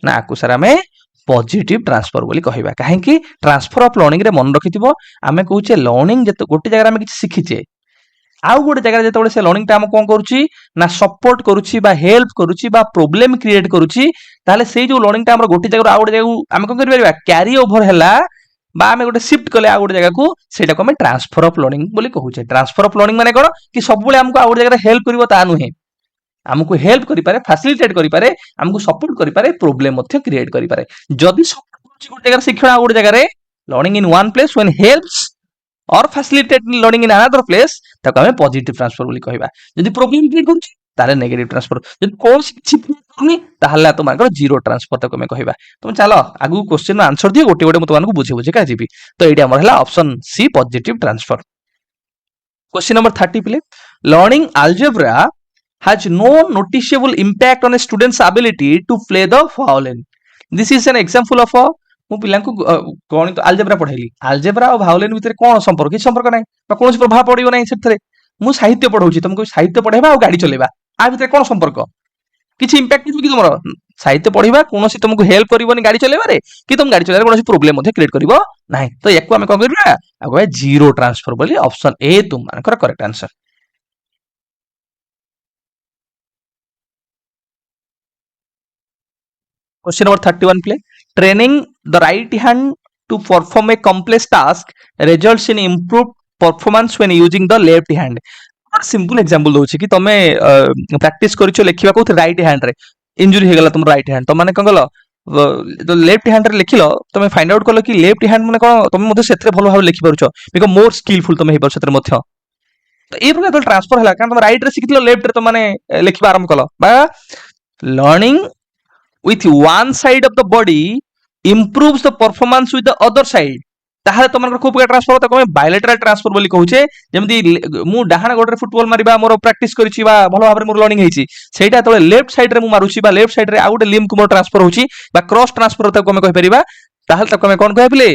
ना आकु सर हमें पॉजिटिव ट्रांसफर बोली कहिबा काहे कि ट्रांसफर ऑफ लर्निंग रे मन रखिथिबो हमें कहूचे लर्निंग जते गोटे जगह हमें किछ सिखिचे आउ गोटे जगह जेतबे से लर्निंग टा हम कोन करूची ना सपोर्ट करूची बा हेल्प करूची बा प्रॉब्लम क्रिएट करूची ताले सेई जो लर्निंग टा हम गोटे जगह आउ गोटे जगह हम कोन करि परबा कैरी ओवर हैला बा आम गोटे शिफ्ट कले आ गोटे जगह को सेटा को आम ट्रांसफर ऑफ लर्निंग बोली कहूचे। ट्रांसफर ऑफ लर्निंग माने कोन कि सब बेले हमको आ गोटे जगह हेल्प करिवो ता नुहे, हमको हेल्प करि पारे, फैसिलिटेट करि पारे, हमको सपोर्ट करि पारे, प्रॉब्लम मध्य क्रिएट करि पारे। जदि सपोर्ट करूची गोटे जगह शिक्षण आ गोटे जगह रे learning in one place when helps or facilitate learning in another place ताको हमें पॉजिटिव ट्रांसफर बोली कहबा। जदि प्रॉब्लम क्रिएट करूची ताले नेगेटिव ट्रांसफर, जदि कोन किछि करूनी ताहले तो मानकर जीरो ट्रांसफर ताको हमें कहबा। तुम चलो आगु क्वेश्चन आंसर दियो, गोटे गोटे मत मानकु बुझे बुझे का जीबी। तो एडी हमर हला option C positive transfer. Question number 30 प्ले, learning algebra has no noticeable impact on a student's ability to play the violin. This is an example of a ମୁଁ ପିଲାଙ୍କୁ ଗଣିତ ଆଲଜେବ୍ରା ପଢେଇଲି, ଆଲଜେବ୍ରା ଆଉ ଭାଓଲିନ୍ ଭିତରେ କଣ ସମ୍ପର୍କ? କିଛି ସମ୍ପର୍କ ନାହିଁ ବା କୌଣସି ପ୍ରଭାବ ପଡିବ ନାହିଁ ସେଥିରେ। ମୁଁ ସାହିତ୍ୟ ପଢଉଛି, ତମକୁ ସାହିତ୍ୟ ପଢେଇବା ଆଉ ଗାଡି ଚଲେଇବା ଆ ଭିତରେ କଣ ସମ୍ପର୍କ? କିଛି ଇମ୍ପାକ୍ଟ କି ତମର ସାହିତ୍ୟ ପଢିବା କୌଣସି ତମକୁ ହେଲ୍ପ କରିବନି ଗାଡି ଚଲେଇବାରେ, କି ତମ ଗାଡି ଚଲେଇବାରେ କୌଣସି ପ୍ରୋବ୍ଲେମ ମଧ୍ୟ କ୍ରିଏଟ କରିବ ନାହିଁ। ତ ୟାକୁ ଆମେ କଣ କରିବା? ଆଗ ଜିରୋ ଟ୍ରାନ୍ସଫର ବୋଲି ଅପସନ ଏ ତୁମମାନଙ୍କର correct answer. Question number 31 play. Training the right hand to perform a complex task results in improved performance when using the left hand. Simple example दोछि कि तमे प्रैक्टिस करिछो लेखिबा को राइट हैंड रे, injury हे गला तुम राइट हैंड, तो माने कोन गलो तो लेफ्ट हैंड रे लिखिलो, तमे फाइंड आउट करलो कि लेफ्ट हैंड माने कोन, तमे मते सेतरे भलो भाव लिखि पारुछो, बिकॉज़ मोर स्किलफुल तमे हे पर सेतरे मथ्य। तो ए प्रकार ट्रांसफर हला कारण तुम राइट रे सिखिलो लेफ्ट रे तो माने लिखिबा आरंभ कलो बा learning with one side of the body improves the performance with the other side, ताहले तुमनकर खूब प्रकार ट्रांसफर होता है बायलेटरल ट्रांसफर बोली कहूचे। जेमती मु डाहाण गोडरे फुटबॉल मारिबा मोर प्रैक्टिस करिछि बा भलो भाबरे मोर लर्निंग हेछि, सेटा तळे लेफ्ट साइड रे मु मारुछि बा लेफ्ट साइड रे आ गोटे लिम्ब को मोर ट्रांसफर होछि बा क्रॉस ट्रांसफर ताको हम कहि परिबा, ताहले ताको हम कोन कहबिले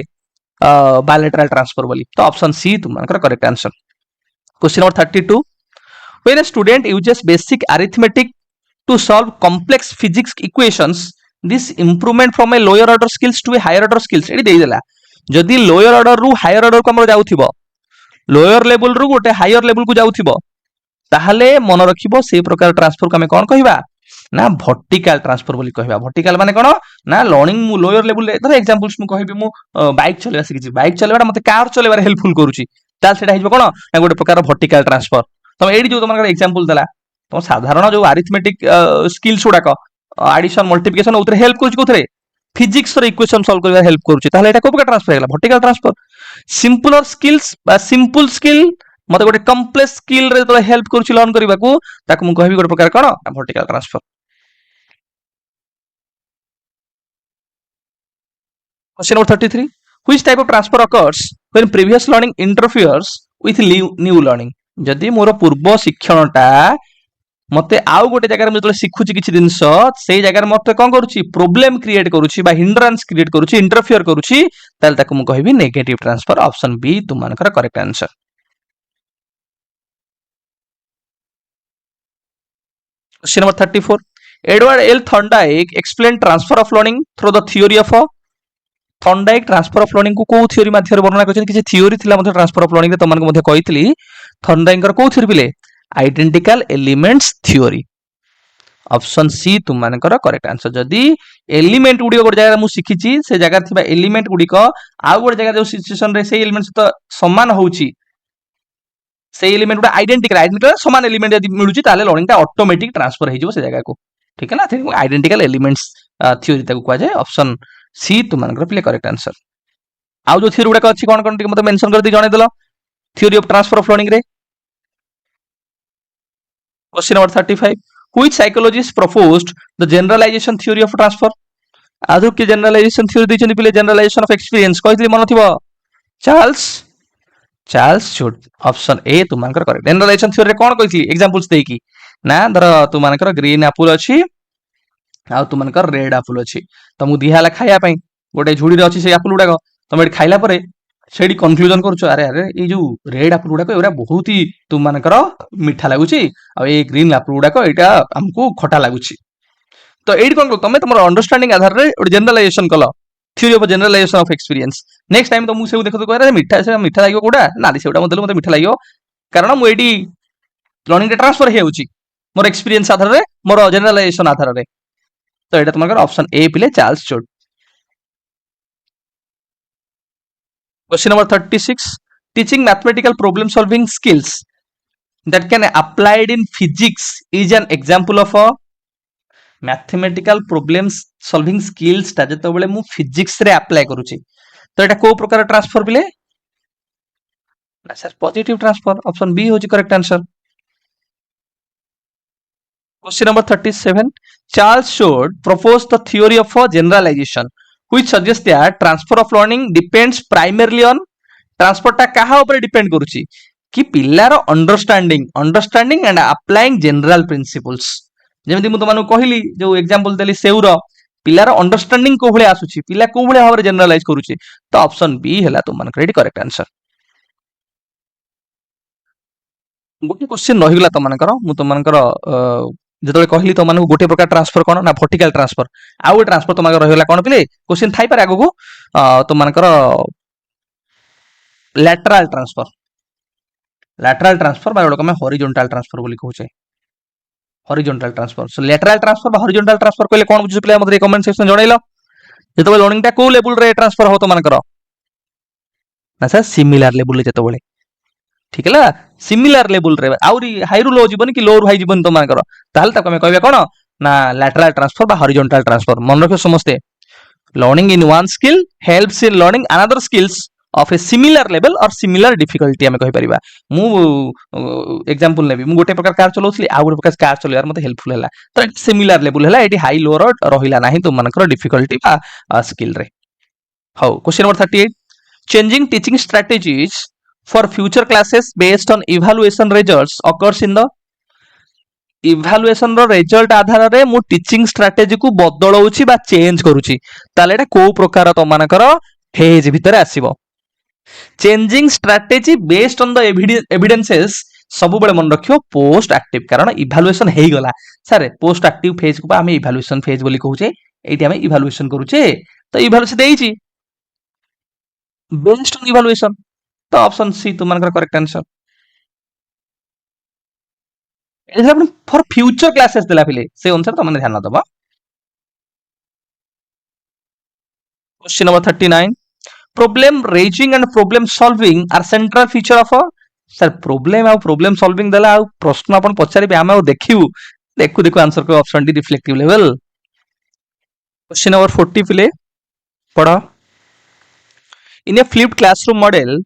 बायलेटरल ट्रांसफर बोली। तो ऑप्शन सी तुमनकर correct answer. Question number 32, when a student uses basic arithmetic to solve complex physics equations, this improvement from a lower order skills to a higher order skills एडी देई देला। जदि lower order रु higher order को हमर जाउथिबो, lower level रु गोटे higher level को जाउथिबो, ताहले मन रखिबो से प्रकार ट्रांसफर को हमें कोन कहिबा ना वर्टिकल ट्रांसफर बोली कहबा। वर्टिकल माने कोन ना लर्निंग मु लोअर लेवल रे धर एग्जांपल्स मु कहबी मु बाइक चलेबा सिखिछि, बाइक चलेबाटा मते कार चलेबार हेल्पफुल करूछि, ताल सेटा हिजबो कोन ना गोटे प्रकार वर्टिकल ट्रांसफर। तो एडी जो तमनकर एग्जांपल देला, तो साधारण जो अरिथमेटिक स्किल्स गुडाक एडिशन मल्टीप्लिकेशन उतरे हेल्प करूछि, कोथरे फिजिक्स रे इक्वेशन सॉल्व करबा हेल्प करूछि, ताहले एटा कोबका ट्रांसफर हेला वर्टिकल ट्रांसफर। सिंपलर स्किल्स बा सिंपल स्किल मते गोटे कॉम्प्लेक्स स्किल रे तो हेल्प करूछि लर्न करबा को, ताको मु कहबी गोटे प्रकार कोन vertical transfer. Question number 33, which type of transfer occurs when previous learning interferes with new learning? जदि मोर पूर्व शिक्षणटा मते आउ गोटे जगह में शिखुची किछि जिंस से जगह मते कोन करूची प्रॉब्लम क्रिएट करूची बा हिंड्रेंस क्रिएट करूची इंटरफियर करूची, ताल ताको मु कहबी नेगेटिव ट्रांसफर। ऑप्शन बी तुमनकर correct answer. Question number 34, Edward L Thorndike explain transfer of learning through the theory of Thorndike transfer of learning को को थ्योरी माध्यम वर्णना करछन, किछि थ्योरी थिला मते ट्रांसफर ऑफ लर्निंग रे तमन को मते कहितली थॉर्नडाइक को थ्योरी बिले identical elements theory. Option C तुमनकर करेक्ट आंसर। जदि एलिमेंट गुडी गोटे जगह मु शिखिछि से जगह थिबा एलिमेंट गुडी को आउ गोटे जगह जो सिचुएशन रे से एलिमेंट तो समान होउछि, से एलिमेंट गुडा आइडेंटिकल समान एलिमेंट यदि मिलुछि ताले लर्निंग टा ऑटोमेटिक ट्रांसफर हे जिवो से जगह को, ठीक है ना। थे आइडेंटिकल एलिमेंट्स थ्योरी ताको कह जाय। ऑप्शन सी तुमनकर प्ले करेक्ट आंसर। आउ जो थ्योरी गुडा अछि कोन कोन मते मेंशन कर दी जणे देलो theory of transfer of learning रे। Question number 35, which psychologist proposed the generalization theory of transfer? आदु के जनरलाइजेशन थ्योरी दैछन पिले जनरलाइजेशन ऑफ एक्सपीरियंस कहितली मन थिबो चार्ल्स छुट। ऑप्शन ए तुमनकर करेक्ट। जनरलाइजेशन थ्योरी रे कोन कहितली एग्जांपल्स देकी ना धर तुमनकर ग्रीन एप्पल अछि आ तुमनकर रेड एप्पल अछि, तमु दिहाला खाया पई गोटे झुडी रे अछि से एप्पल गुडा तमे खाइला परे सेडी कंक्लूजन करूछ अरे अरे ए जो रेड एप्पल गुडा एरा बहुत ही तुमनकर मिठा लागुची आ ए ग्रीन एप्पल गुडा एटा हमकु खटा लागुची। तो एडी कोन तमे तमर अंडरस्टैंडिंग आधार रे ओडी जनरलाइजेशन कलो theory of generalization of experience. Next time तो मु सेउ देखतो कहरे मिठा लागियो गुडा नाली सेउडा मते मते मिठा लागियो कारण मु एडी लर्निंग ट्रांसफर हे होची मोर एक्सपीरियंस आधार रे मोर जनरलाइजेशन आधार रे। तो एटा तुमनकर ऑप्शन ए पिले चार्ल्स छुट। Question number 36. Teaching mathematical problem solving skills that can applied in physics is an example of a mathematical problem solving skills टा जेतबेले मु physics रे apply करूची तो एटा को प्रकार ट्रांसफर बिले ना sir positive transfer option B होची correct answer. Question number 37. Charles Schur proposed the theory of a generalization which suggests that transfer of learning depends primarily on transfer टा कहा ऊपर डिपेंड करूची कि पिल्लार understanding and applying general principles. जेमति मु तमानु कहली जो एग्जांपल देली सेउर पिल्लार अंडरस्टैंडिंग को भले आसुची पिल्ला को भले भाबरे जनरलाइज करूची तो ऑप्शन बी हैला तुम मानक रेडी करेक्ट आंसर. गोटे क्वेश्चन रहिगला तुम मानकर मु तुम मानकर जेतबे कहली तुम मानक गोटे प्रकार ट्रांसफर कोन ना वर्टिकल ट्रांसफर आउ ट्रांसफर तुम मानकर रहिगला कोन पिले क्वेश्चन थाई पारे आगो तुम मानकर लैटरल ट्रांसफर बा लोक में हॉरिजॉन्टल ट्रांसफर बोली कहूचे हॉरिजॉन्टल ट्रांसफर. सो लैटरल ट्रांसफर बा हॉरिजॉन्टल ट्रांसफर कहले कोन बुझु पिले मते कमेंट सेक्शन जणैलो जेतबे लर्निंग टा को लेवल रे ट्रांसफर हो तो मानकर ना सर सिमिलर लेवल जेतबे ठीक है सिमिलर लेवल रे आउरी हाई रु लो जीवन कि लो रु हाई जीवन तो मानकर ताहले ताको हमें कहबे कोन ना लैटरल ट्रांसफर बा हॉरिजॉन्टल ट्रांसफर. मन रखियो समस्ते learning in one skill helps in learning another skills of a similar level और सिमिलर डिफिकल्टी हमें कहि परिबा. मु एग्जांपल नेबी मु गोटे प्रकार कार चलाउसली आ गोटे प्रकार कार चलाइबार मते हेल्पफुल हैला तो सिमिलर लेवल हैला एटी हाई लो रहिला नाही तुम मानकर डिफिकल्टी बा स्किल रे. How question number 38. Changing teaching strategies for future classes based on evaluation results occurs in the evaluation रो रिजल्ट आधार रे मु टीचिंग स्ट्रेटजी को बदलौची बा चेंज करूची ताले एटा को प्रकार तो मानकर फेज भितर आसीबो. Changing strategy based on the evidences सब बेले मन रखियो पोस्ट एक्टिव कारण इवैल्यूएशन हेई गला सर पोस्ट एक्टिव फेज को हमें इवैल्यूएशन फेज बोली कहूचे एटी हमें इवैल्यूएशन करूचे तो इवैल्यूएशन देईची बेस्ड ऑन इवैल्यूएशन तो ऑप्शन सी तुम मानकर correct answer. Etah upon for future classes देला पिले से अनुसार तो माने ध्यान दबा. Question number 39. Problem raising and problem solving are central feature of a sir problem आ प्रॉब्लम सॉल्विंग देला आ प्रश्न अपन पचारि हम आ देखिउ देखु देखु आंसर को option D reflective level. Question number 40 पिले पढ़ो. In a flipped classroom model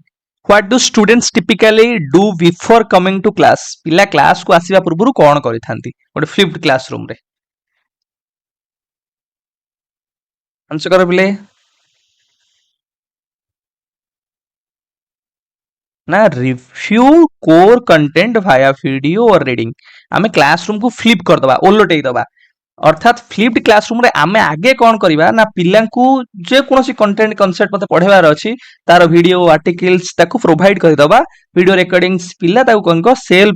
what do students typically do before coming to class पिला क्लास को आसीबा पूर्व कोन करिथांती गोटे फ्लिप्ड क्लासरूम रे आंसर कर पिले ना review core content via video और रीडिंग आमे क्लासरूम को फ्लिप कर दबा ओलटेई दबा अर्थात फ्लिप्ड क्लासरूम रे आमे आगे कौन करिबा ना पिल्ला को जे कोनोसी कंटेंट कांसेप्ट मते पढेबार अछि तार वीडियो आर्टिकल्स ताको प्रोवाइड करि दबा वीडियो रिकॉर्डिंग्स पिल्ला ताको कोन को सेल्फ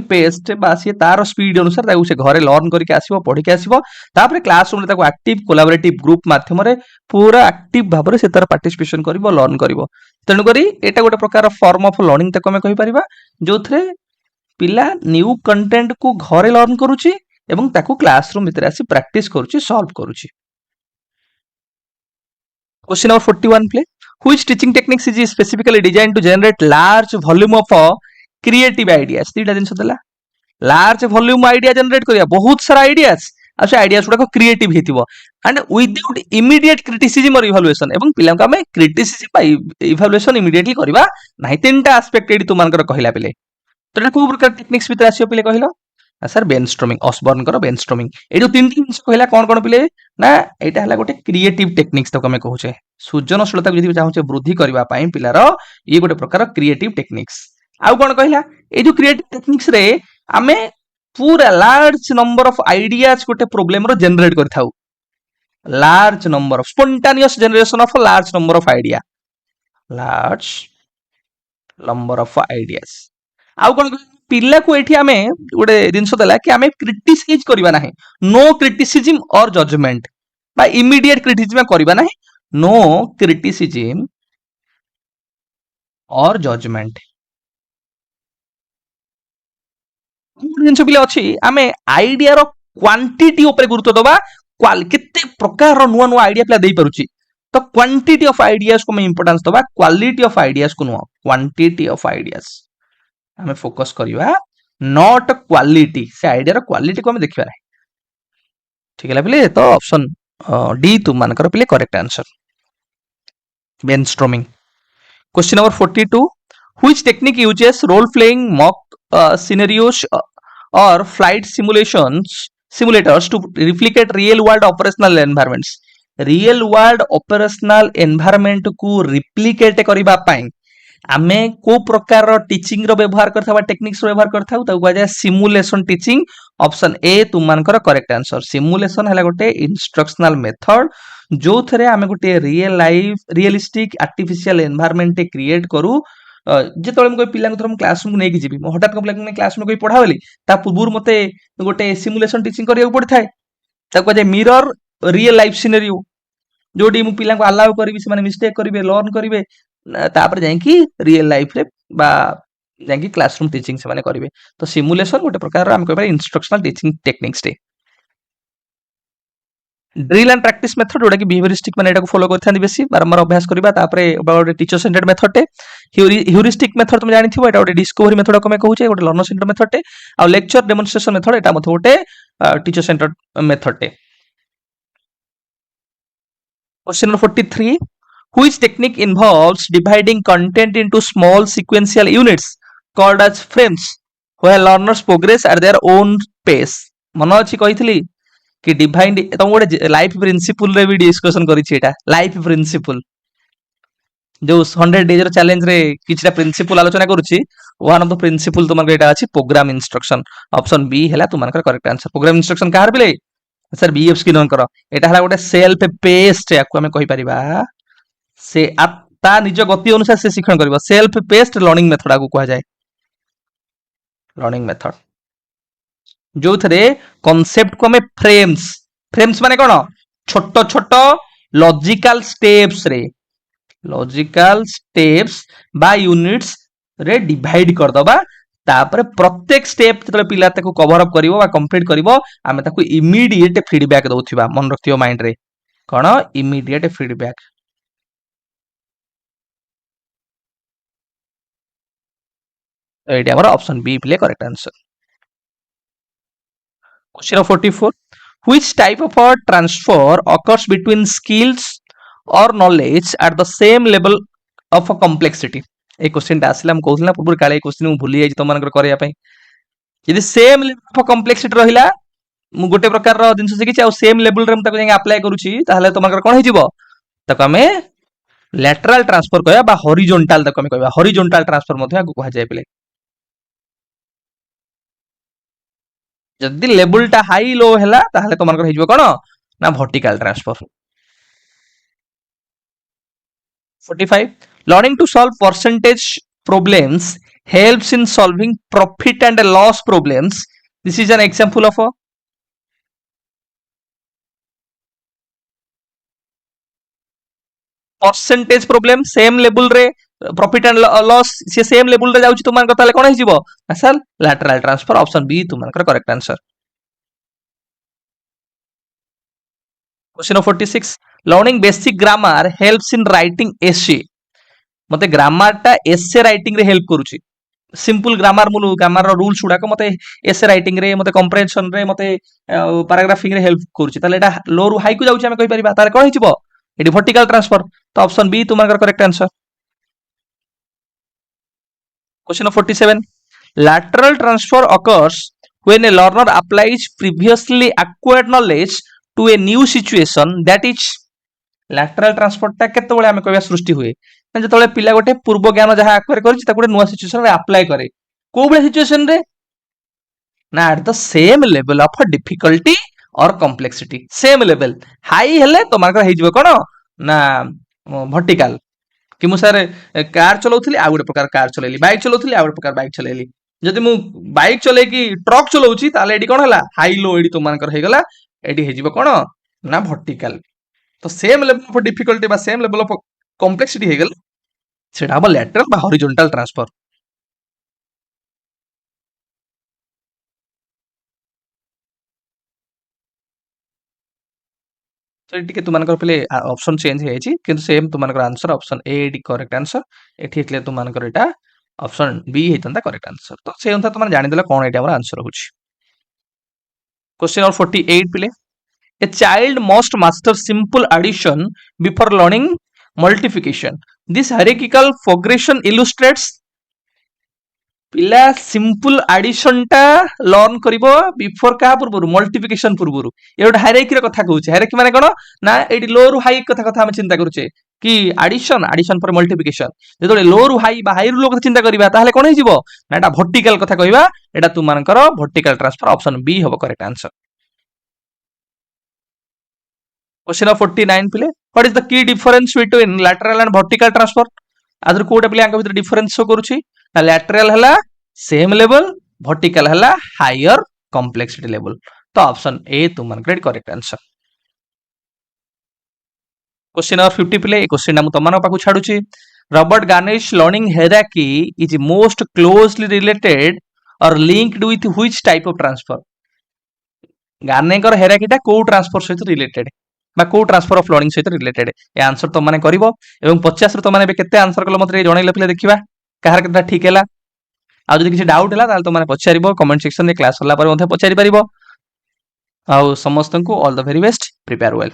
पेस्ट बासी तार स्पीड अनुसार ताको से घरे लर्न करके आसीबो पढी के आसीबो तापर क्लासरूम रे ताको एक्टिव कोलैबोरेटिव ग्रुप माध्यम रे पूरा एक्टिव भाबरे से तार पार्टिसिपेशन करिवो लर्न करिवो तनु करी एटा गोटे प्रकार फॉर्म ऑफ लर्निंग ताको हमें कहि परिबा जोथरे पिला न्यू कंटेंट को घरे लर्न करूची एवं ताको क्लासरूम भितर आसी प्रैक्टिस करूची सॉल्व करूची. क्वेश्चन नंबर 41 प्ले which teaching techniques is specifically designed to generate large volume of creative ideas तीटा जिंस देला लार्ज वॉल्यूम आइडिया जनरेट करिया बहुत सारा आइडियाज आ से आइडियाज गुडा को क्रिएटिव हेतिबो and without immediate criticism or evaluation एवं पिला को हमें क्रिटिसिज्म बाय इवैल्यूएशन इमीडिएटली करबा नाही तीनटा एस्पेक्ट एडी तुमानकर कहिला पिले तो को प्रकार टेक्निक्स भितर आसियो पिले कहिलो सर ब्रेनस्टॉर्मिंग ऑसबर्न करो ब्रेनस्टॉर्मिंग एडो तीन तीन कहला कोन कोन पिले ना एटा हला गोटे क्रिएटिव टेक्निक्स तो हमें कहूचे सृजनशीलता को जदि चाहूचे वृद्धि करबा पई पिलार ये गोटे प्रकार क्रिएटिव टेक्निक्स आउ कोन कहला ए जो क्रिएटिव टेक्निक्स रे हमें पूरा लार्ज नंबर ऑफ आइडियाज गोटे प्रॉब्लम रो जनरेट करथाउ large number of spontaneous generation of large number of idea large number of ideas आउ कोन पिल्ला को एठी हमें गोटे जिंस देला कि हमें क्रिटिसाइज करबा नाही नो क्रिटिसिज्म और जजमेंट बा इमीडिएट क्रिटिसिज्म करबा नाही नो क्रिटिसिज्म और जजमेंट जिंस पिले अछि हमें आइडिया रो क्वांटिटी ऊपर गुरुत्व दबा केते प्रकार रो नुवा नुवा आइडिया पिला देई परुची तो क्वांटिटी ऑफ आइडियाज को मैं इंपोर्टेंस दबा, क्वालिटी ऑफ आइडियाज को नुह, क्वांटिटी ऑफ आइडियाज हमें फोकस करवा, नॉट क्वालिटी, से आइडिया क्वालिटी को हमें देखिबा नहीं। ठीक है पिले, तो ऑप्शन डी तुम मानकर पिले correct answer, brainstorming. Question number 42, which technique uses role playing, mock scenarios or flight simulators to replicate real world operational environments? Real world operational environment को रिप्लिकेट करबा पई आमे को प्रकार टीचिंग रो व्यवहार करथावा, टेक्निक्स रो व्यवहार करथाउ, ताऊ कहै सिमुलेशन टीचिंग। ऑप्शन ए तुम मानकर करेक्ट आंसर। सिमुलेशन हैला गोटे इंस्ट्रक्शनल मेथड जो थरे आमे गोटे real life realistic artificial environment create करू। जेतବେଳେ ମୁଁ ପିଲା ଥର କ୍ଲାସरूम ନେଇକି ଯିବି, ମୁଁ ହଠାତ୍ କଣ କ୍ଲାସरूम कोई पढ़ा बोली ता पूर्व मते गोटे सिमुलेशन टीचिंग କରିବାକୁ पड़िଥାଏ, ताକୁ कहै मिरर रियल लाइफ सिनेरियो, जोडी मु पिला को अलाउ करिवि, से माने मिस्टेक करिवे, लर्न करिवे, तापर जायकि रियल लाइफ रे बा जायकि क्लासरूम टीचिंग से माने करिवे। तो सिमुलेशन गोटे प्रकार हम कहबा इंस्ट्रक्शनल टीचिंग टेक्निक्स टे। ड्रिल एंड प्रैक्टिस मेथड जोटा कि बिहेवियरिस्टिक माने एटा को फॉलो करथांदी बेसी बारंबार अभ्यास करबा, तापरे गोटे टीचर सेंटर्ड मेथड टे। ह्यूरिस्टिक मेथड तुम जानिथिबो, एटा गोटे डिस्कवरी मेथड को मैं कहूचे, गोटे लर्नर सेंटर मेथड टे। आ लेक्चर डेमोन्स्ट्रेशन मेथड एटा मते गोटे टीचर सेंटर्ड मेथड टे। Question number 43, which technique involves dividing content into small sequential units called as frames where learners progress at their own pace? मन अच्छी कही कि डिवाइड तुम गोटे लाइफ प्रिंसिपल रे भी डिस्कशन करिछि, एटा लाइफ प्रिंसिपल जो 100 डेज रो चैलेंज रे किछटा प्रिंसिपल आलोचना करूछि, वन ऑफ द प्रिंसिपल तुमन एटा अछि प्रोग्राम इंस्ट्रक्शन। ऑप्शन बी हैला तुमन correct answer. Programme instruction car बिले सर बीएफ स्किनर कर, एटा हैला गोटे सेल्फ पेस्ड, याकू हमें कहि परिबा से ता निज गति अनुसार से शिक्षण करिवो, सेल्फ पेस्ड लर्निंग मेथड आगु कहा जाए, लर्निंग मेथड जो थरे कांसेप्ट को हमें फ्रेम्स, फ्रेम्स माने कोन, छोटो छोटो लॉजिकल स्टेप्स रे, लॉजिकल स्टेप्स बा यूनिट्स रे डिवाइड कर दबा, तापर प्रत्येक स्टेप जतले पिला ताको कवर अप करिवो बा कंप्लीट करिवो, आमे ताको इमीडिएट फीडबैक दउथिबा, मन रखियो माइंड रे कोन इमीडिएट फीडबैक। एटा हमर ऑप्शन बी प्ले correct answer. Question of 44, which type of a transfer occurs between skills or knowledge at the same level of a complexity? A question टा आसिला, हम कहूला पूर्व काले क्वेश्चन मु भूली जाई तमनकर करिया पई, यदि सेम लेवल ऑफ कॉम्प्लेक्सिटी रहिला, मु गोटे प्रकार रो जिंस सिकिछि आ सेम लेवल रे हम ताको जाय अप्लाई करूछि, ताहले तमनकर कोन हिजिवो, ताको हमें लैटरल ट्रांसफर कहया बा हॉरिजॉन्टल ताको हमें कहबा, हॉरिजॉन्टल ट्रांसफर मध्ये आगु कहा जाय पिले। जदि लेवल टा हाई लो हैला ताहले तमनकर हिजिवो कोन ना vertical transfer. 45, learning to solve percentage problems helps in solving profit and loss problems. This is an example of a percentage problem, same level रे profit and loss से same level रे जाउछि, तुमन ताले कोन हिजिवो sir lateral transfer। Option B तुमन correct answer. Question 46, learning basic grammar helps in writing essay। मते ग्रामर टा एसे राइटिंग रे हेल्प करूछि, सिंपल ग्रामर मुलु ग्रामर रो रूल्स गुडा को मते एसे राइटिंग रे, मते कंप्रेहेंशन रे, मते पैराग्राफिंग रे हेल्प करूछि, ताले एटा लो रु हाई को जाउछि, हम कहि परिबा ताले कोन हिजिवो एटी वर्टिकल ट्रांसफर। तो ऑप्शन बी तुमन correct answer. Question 47, lateral transfer occurs when a learner applies previously acquired knowledge to a new situation that is। lateral transfer टा केतेबेले हम कहबा सृष्टि हुए ना, जतबेले पिला गोटे पूर्व ज्ञान जहा एक्वायर करछि ताको गोटे नुवा सिचुएशन रे अप्लाई करे, को बळे सिचुएशन रे ना at the same level of difficulty और कॉम्प्लेक्सिटी, सेम लेवल हाई हेले तो मार्कर हे जिवो कोन ना वर्टिकल, कि मु सर कार चलाउथली आ गोटे प्रकार कार चलेली, बाइक चलाउथली आ गोटे प्रकार बाइक चलेली, जदि मु बाइक चले कि ट्रक चलाउछि ताले एडी कोन हला हाई लो, एडी तो मानकर हे गला, एडी हे जिवो कोन ना वर्टिकल। तो सेम लेवल ऑफ डिफिकल्टी बा सेम लेवल ऑफ कॉम्प्लेक्सिटी हे गला, सेटा हम लैटरल बा हॉरिजॉन्टल ट्रांसफर। तो ये तुमको पे ऑप्शन चेंज हो सेम तुमको answer option A D correct answer एठी तुमको एटा ऑप्शन बी होता करेक्ट आंसर तो से अनुसार तुम जानीदेल कौन ये आंसर हो क्वेश्चन नंबर 48 पिले a child must master simple addition before learning multiplication this hierarchical progression illustrates पिला सिंपल एडिशन टा लर्न करिवो बिफोर का पूर्व मल्टीप्लिकेशन पूर्व ये गोटे हायरार्की कथा कहूँ हायरार्की माने कौन ना ये लो रु हाई कथा कथा आम चिंता करुचे कि एडिशन एडिशन पर मल्टीप्लिकेशन जो लो रु हाई बा हाई रु लो कथा चिंता करिबा ताहले कोन हिजिवो ना एटा वर्टिकल कथा कहबा एटा तुमानकर वर्टिकल ट्रांसफर ऑप्शन बी हबो करेक्ट आंसर क्वेश्चन नंबर 49 पिले what is the key difference between lateral and vertical transfer आदर कोटा पिले आंक भीतर डिफरेंस शो करूची ना लैटरल हला सेम लेवल वर्टिकल हला हायर कॉम्प्लेक्सिटी लेवल तो ऑप्शन ए तुमन करेक्ट आंसर क्वेश्चन नंबर 50 पिले ए क्वेश्चन ना मु तमन पाखु छाडुची Robert Gagne learning hierarchy is most closely related or linked with which type of transfer गार्नेकर हायरार्कीटा को ट्रांसफर सहित रिलेटेड बा को ट्रांसफर ऑफ लर्निंग सहित रिलेटेड ए आंसर तुम माने करिवो एवं 50 रु तुम माने केते आंसर कल मते जणैले पिले देखिबा कहार केता ठीक हैला आ जदि किसी डाउट हैला ताल तुम माने पचारिबो कमेंट सेक्शन रे क्लास होला पर मते पचारि परिबो आ समस्त को all the very best prepare well